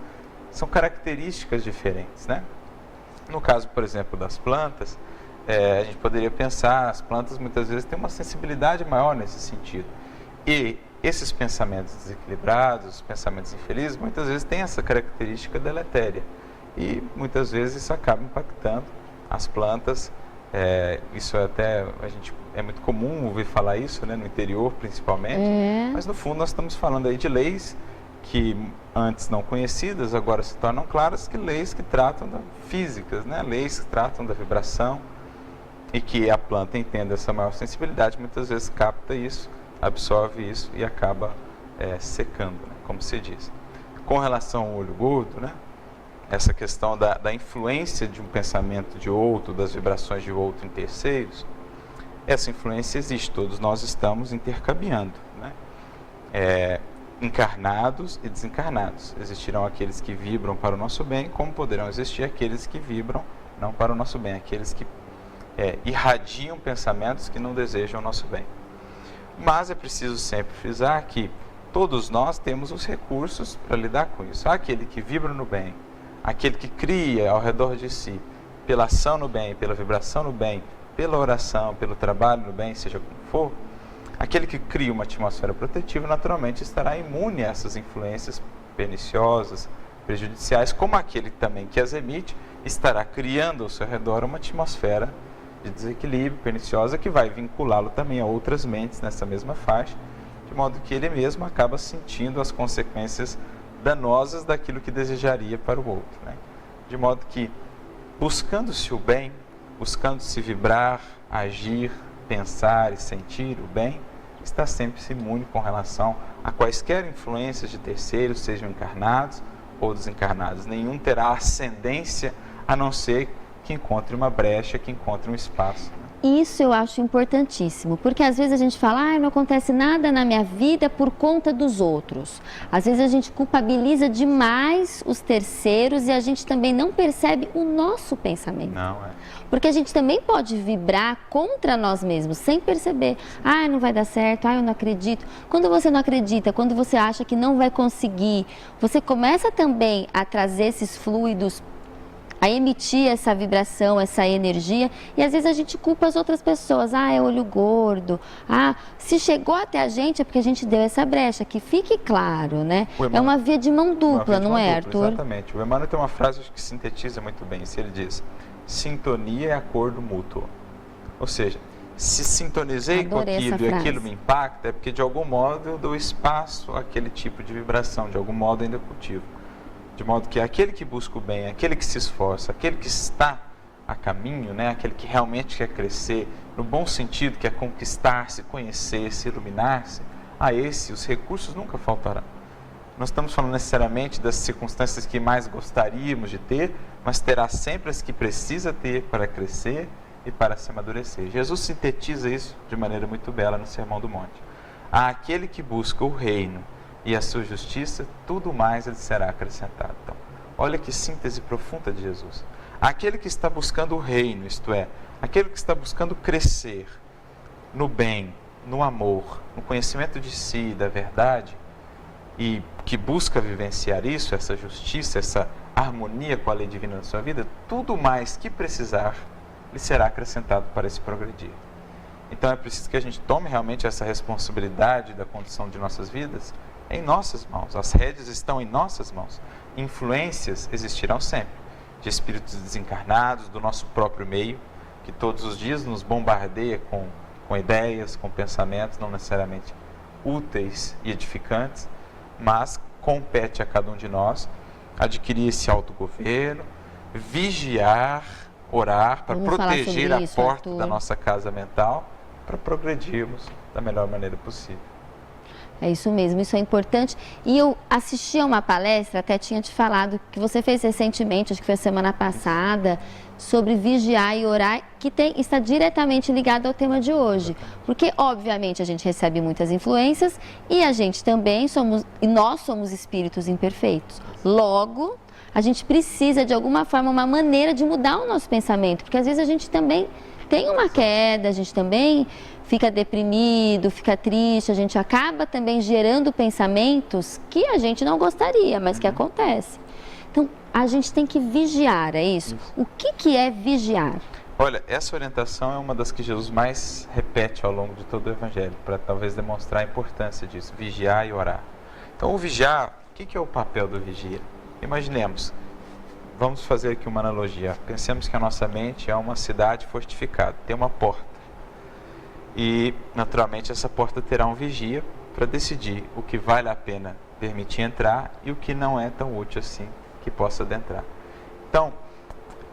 características diferentes, né? No caso, por exemplo, das plantas, a gente poderia pensar, as plantas muitas vezes têm uma sensibilidade maior nesse sentido. E esses pensamentos desequilibrados, pensamentos infelizes, muitas vezes têm essa característica deletéria. E muitas vezes isso acaba impactando as plantas. Isso é muito comum ouvir falar isso, né, no interior principalmente. Mas no fundo nós estamos falando aí de leis que antes não conhecidas, agora se tornam claras, que leis que tratam da físicas, né, leis que tratam da vibração, e que a planta entenda essa maior sensibilidade, muitas vezes capta isso, absorve isso e acaba secando, né, como se diz. Com relação ao olho gordo, né, essa questão da influência de um pensamento de outro, das vibrações de outro em terceiros, essa influência existe, todos nós estamos intercambiando, né? Encarnados e desencarnados. Existirão aqueles que vibram para o nosso bem, como poderão existir aqueles que vibram não para o nosso bem, aqueles que irradiam pensamentos que não desejam o nosso bem. Mas é preciso sempre frisar que todos nós temos os recursos para lidar com isso. Aquele que vibra no bem, aquele que cria ao redor de si, pela ação no bem, pela vibração no bem, pela oração, pelo trabalho no bem, seja como for, aquele que cria uma atmosfera protetiva naturalmente estará imune a essas influências perniciosas, prejudiciais, como aquele também que as emite estará criando ao seu redor uma atmosfera de desequilíbrio, perniciosa, que vai vinculá-lo também a outras mentes nessa mesma faixa, de modo que ele mesmo acaba sentindo as consequências danosas daquilo que desejaria para o outro, né? De modo que, buscando-se o bem, buscando-se vibrar, agir, pensar e sentir o bem, está sempre imune com relação a quaisquer influências de terceiros, sejam encarnados ou desencarnados. Nenhum terá ascendência a não ser que encontre uma brecha, que encontre um espaço. Isso eu acho importantíssimo, porque às vezes a gente fala, não acontece nada na minha vida por conta dos outros. Às vezes a gente culpabiliza demais os terceiros e a gente também não percebe o nosso pensamento. Não é. Porque a gente também pode vibrar contra nós mesmos, sem perceber. Não vai dar certo, eu não acredito. Quando você não acredita, quando você acha que não vai conseguir, você começa também a trazer esses fluidos, a emitir essa vibração, essa energia, e às vezes a gente culpa as outras pessoas. É olho gordo. Se chegou até a gente é porque a gente deu essa brecha, que fique claro, né? É uma via de mão dupla, não é, Arthur? Exatamente. O Emmanuel tem uma frase que sintetiza muito bem isso. Ele diz: sintonia é acordo mútuo. Ou seja, se sintonizei com aquilo e aquilo me impacta, é porque de algum modo eu dou espaço àquele tipo de vibração, de algum modo ainda cultivo. De modo que aquele que busca o bem, aquele que se esforça, aquele que está a caminho, né? Aquele que realmente quer crescer, no bom sentido, quer conquistar-se, conhecer-se, iluminar-se, a esse os recursos nunca faltarão. Não estamos falando necessariamente das circunstâncias que mais gostaríamos de ter, mas terá sempre as que precisa ter para crescer e para se amadurecer. Jesus sintetiza isso de maneira muito bela no Sermão do Monte. Aquele que busca o reino e a sua justiça, tudo mais lhe será acrescentado. Então, olha que síntese profunda de Jesus. Aquele que está buscando o reino, isto é, aquele que está buscando crescer no bem, no amor, no conhecimento de si, da verdade, e que busca vivenciar isso, essa justiça, essa harmonia com a lei divina na sua vida, tudo mais que precisar lhe será acrescentado para esse progredir. Então é preciso que a gente tome realmente essa responsabilidade da condição de nossas vidas em nossas mãos. As rédeas estão em nossas mãos. Influências existirão sempre, de espíritos desencarnados, do nosso próprio meio, que todos os dias nos bombardeia com ideias, com pensamentos, não necessariamente úteis e edificantes, mas compete a cada um de nós adquirir esse autogoverno, vigiar, orar, para proteger a porta da nossa casa mental, para progredirmos da melhor maneira possível. É isso mesmo, isso é importante. E eu assisti a uma palestra, até tinha te falado, que você fez recentemente, acho que foi a semana passada, sobre vigiar e orar, que está diretamente ligado ao tema de hoje. Porque, obviamente, a gente recebe muitas influências e a gente também nós somos espíritos imperfeitos. Logo, a gente precisa, de alguma forma, uma maneira de mudar o nosso pensamento, porque às vezes a gente também tem uma queda, a gente também fica deprimido, fica triste, a gente acaba também gerando pensamentos que a gente não gostaria, mas que acontece. Então, a gente tem que vigiar, é isso? O que é vigiar? Olha, essa orientação é uma das que Jesus mais repete ao longo de todo o Evangelho, para talvez demonstrar a importância disso, vigiar e orar. Então, o vigiar, o que é o papel do vigia? Imaginemos, vamos fazer aqui uma analogia, pensemos que a nossa mente é uma cidade fortificada, tem uma porta. E, naturalmente, essa porta terá um vigia para decidir o que vale a pena permitir entrar e o que não é tão útil assim que possa adentrar. Então,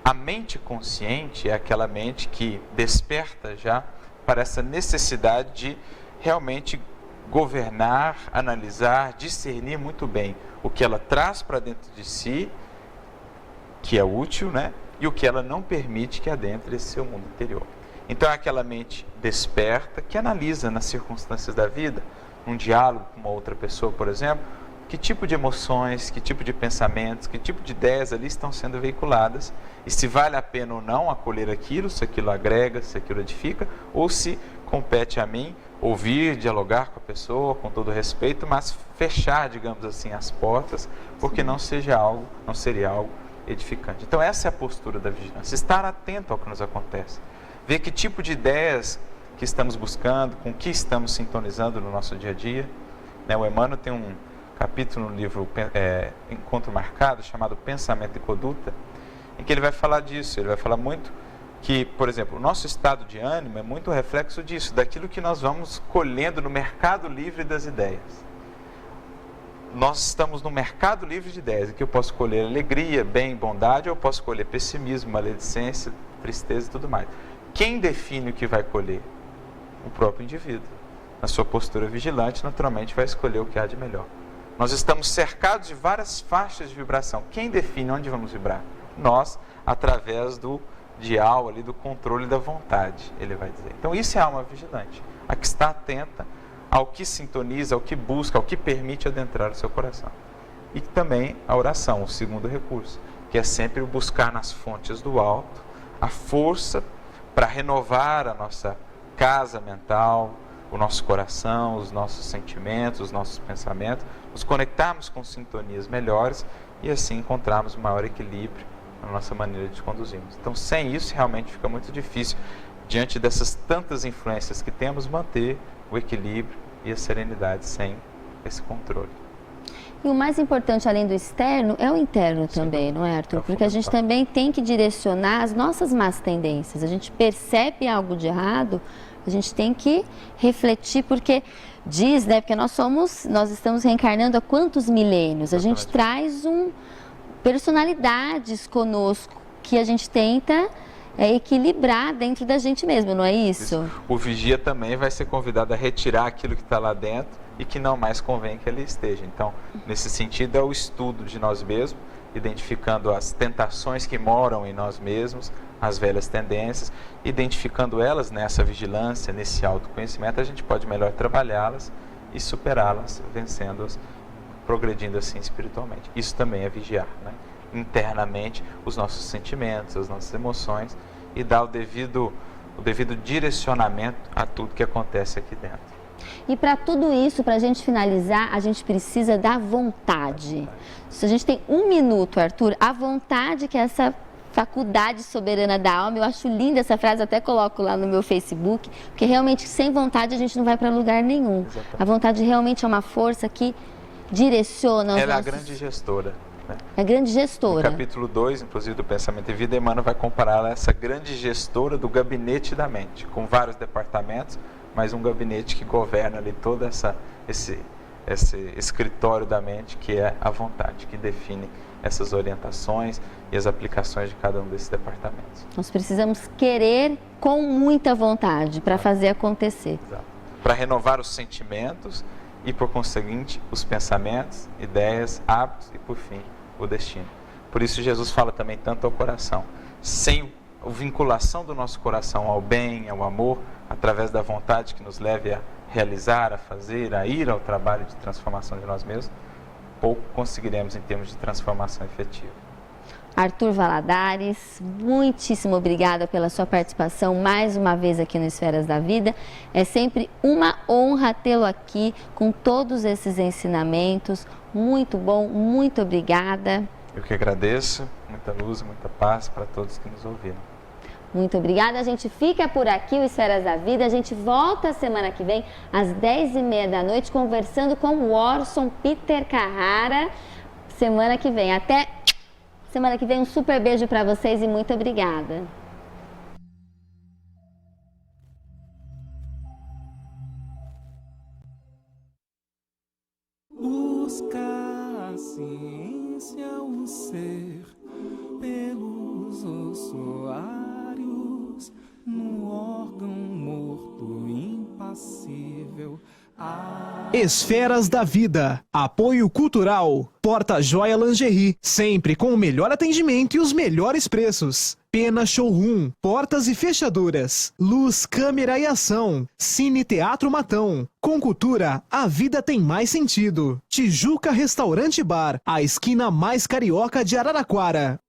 a mente consciente é aquela mente que desperta já para essa necessidade de realmente governar, analisar, discernir muito bem o que ela traz para dentro de si, que é útil, né? E o que ela não permite que adentre esse seu mundo interior. Então é aquela mente desperta que analisa nas circunstâncias da vida, num diálogo com uma outra pessoa, por exemplo, que tipo de emoções, que tipo de pensamentos, que tipo de ideias ali estão sendo veiculadas e se vale a pena ou não acolher aquilo, se aquilo agrega, se aquilo edifica, ou se compete a mim ouvir, dialogar com a pessoa com todo respeito, mas fechar, digamos assim, as portas, porque não seria algo edificante. Então essa é a postura da vigilância, estar atento ao que nos acontece. Ver que tipo de ideias que estamos buscando, com que estamos sintonizando no nosso dia a dia. O Emmanuel tem um capítulo no livro Encontro Marcado, chamado Pensamento e Conduta, em que ele vai falar disso. Ele vai falar muito que, por exemplo, o nosso estado de ânimo é muito reflexo disso, daquilo que nós vamos colhendo no mercado livre das ideias. Nós estamos no mercado livre de ideias, em que eu posso colher alegria, bem, bondade, ou eu posso colher pessimismo, maledicência, tristeza e tudo mais. Quem define o que vai colher? O próprio indivíduo. na sua postura vigilante, naturalmente vai escolher o que há de melhor. Nós estamos cercados de várias faixas de vibração. Quem define onde vamos vibrar? Nós, através do dial ali, do controle da vontade, ele vai dizer. Então isso é a alma vigilante, a que está atenta ao que sintoniza, ao que busca, ao que permite adentrar o seu coração. E também a oração, o segundo recurso, que é sempre o buscar nas fontes do alto a força para renovar a nossa casa mental, o nosso coração, os nossos sentimentos, os nossos pensamentos, nos conectarmos com sintonias melhores e assim encontrarmos maior equilíbrio na nossa maneira de conduzirmos. Então, sem isso, realmente fica muito difícil, diante dessas tantas influências que temos, manter o equilíbrio e a serenidade sem esse controle. E o mais importante, além do externo, é o interno também, não é, Arthur? Porque a gente também tem que direcionar as nossas más tendências. A gente percebe algo de errado, a gente tem que refletir, porque diz, né? Porque nós estamos reencarnando há quantos milênios? A gente traz personalidades conosco que a gente tenta equilibrar dentro da gente mesmo, não é isso? O vigia também vai ser convidado a retirar aquilo que está lá dentro e que não mais convém que ele esteja. Então, nesse sentido, é o estudo de nós mesmos, identificando as tentações que moram em nós mesmos, as velhas tendências, identificando elas nessa vigilância, nesse autoconhecimento, a gente pode melhor trabalhá-las e superá-las, vencendo-as, progredindo assim espiritualmente. Isso também é vigiar, né? Internamente os nossos sentimentos, as nossas emoções e dar o devido direcionamento a tudo que acontece aqui dentro. E para tudo isso, para a gente finalizar, a gente precisa da vontade. Se a gente tem 1 minuto, Arthur, a vontade, que é essa faculdade soberana da alma, eu acho linda essa frase, até coloco lá no meu Facebook, porque realmente sem vontade a gente não vai para lugar nenhum. Exatamente. A vontade realmente é uma força que direciona os Ela é a grande gestora. Né? É a grande gestora. No capítulo 2, inclusive, do Pensamento e Vida, Emmanuel vai comparar essa grande gestora do gabinete da mente, com vários departamentos, mas um gabinete que governa ali todo esse escritório da mente, que é a vontade, que define essas orientações e as aplicações de cada um desses departamentos. Nós precisamos querer com muita vontade para fazer acontecer. Para renovar os sentimentos e, por conseguinte, os pensamentos, ideias, hábitos e, por fim, o destino. Por isso Jesus fala também tanto ao coração. Sem a vinculação do nosso coração ao bem, ao amor, através da vontade que nos leve a realizar, a fazer, a ir ao trabalho de transformação de nós mesmos, pouco conseguiremos em termos de transformação efetiva. Arthur Valadares, muitíssimo obrigada pela sua participação mais uma vez aqui no Esferas da Vida. É sempre uma honra tê-lo aqui com todos esses ensinamentos. Muito bom, muito obrigada. Eu que agradeço, muita luz e muita paz para todos que nos ouviram. Muito obrigada, a gente fica por aqui, o Esferas da Vida. A gente volta semana que vem, às 10h30 da noite, conversando com o Orson Peter Carrara. Semana que vem. Até semana que vem, um super beijo para vocês e muito obrigada. Buscar a ciência, o ser, pelos ossuários, no órgão morto impassível. Esferas da Vida. Apoio Cultural. Porta Joia Lingerie. Sempre com o melhor atendimento e os melhores preços. Pena Showroom. Portas e fechaduras. Luz, câmera e ação. Cine Teatro Matão. Com cultura, a vida tem mais sentido. Tijuca Restaurante Bar. A esquina mais carioca de Araraquara.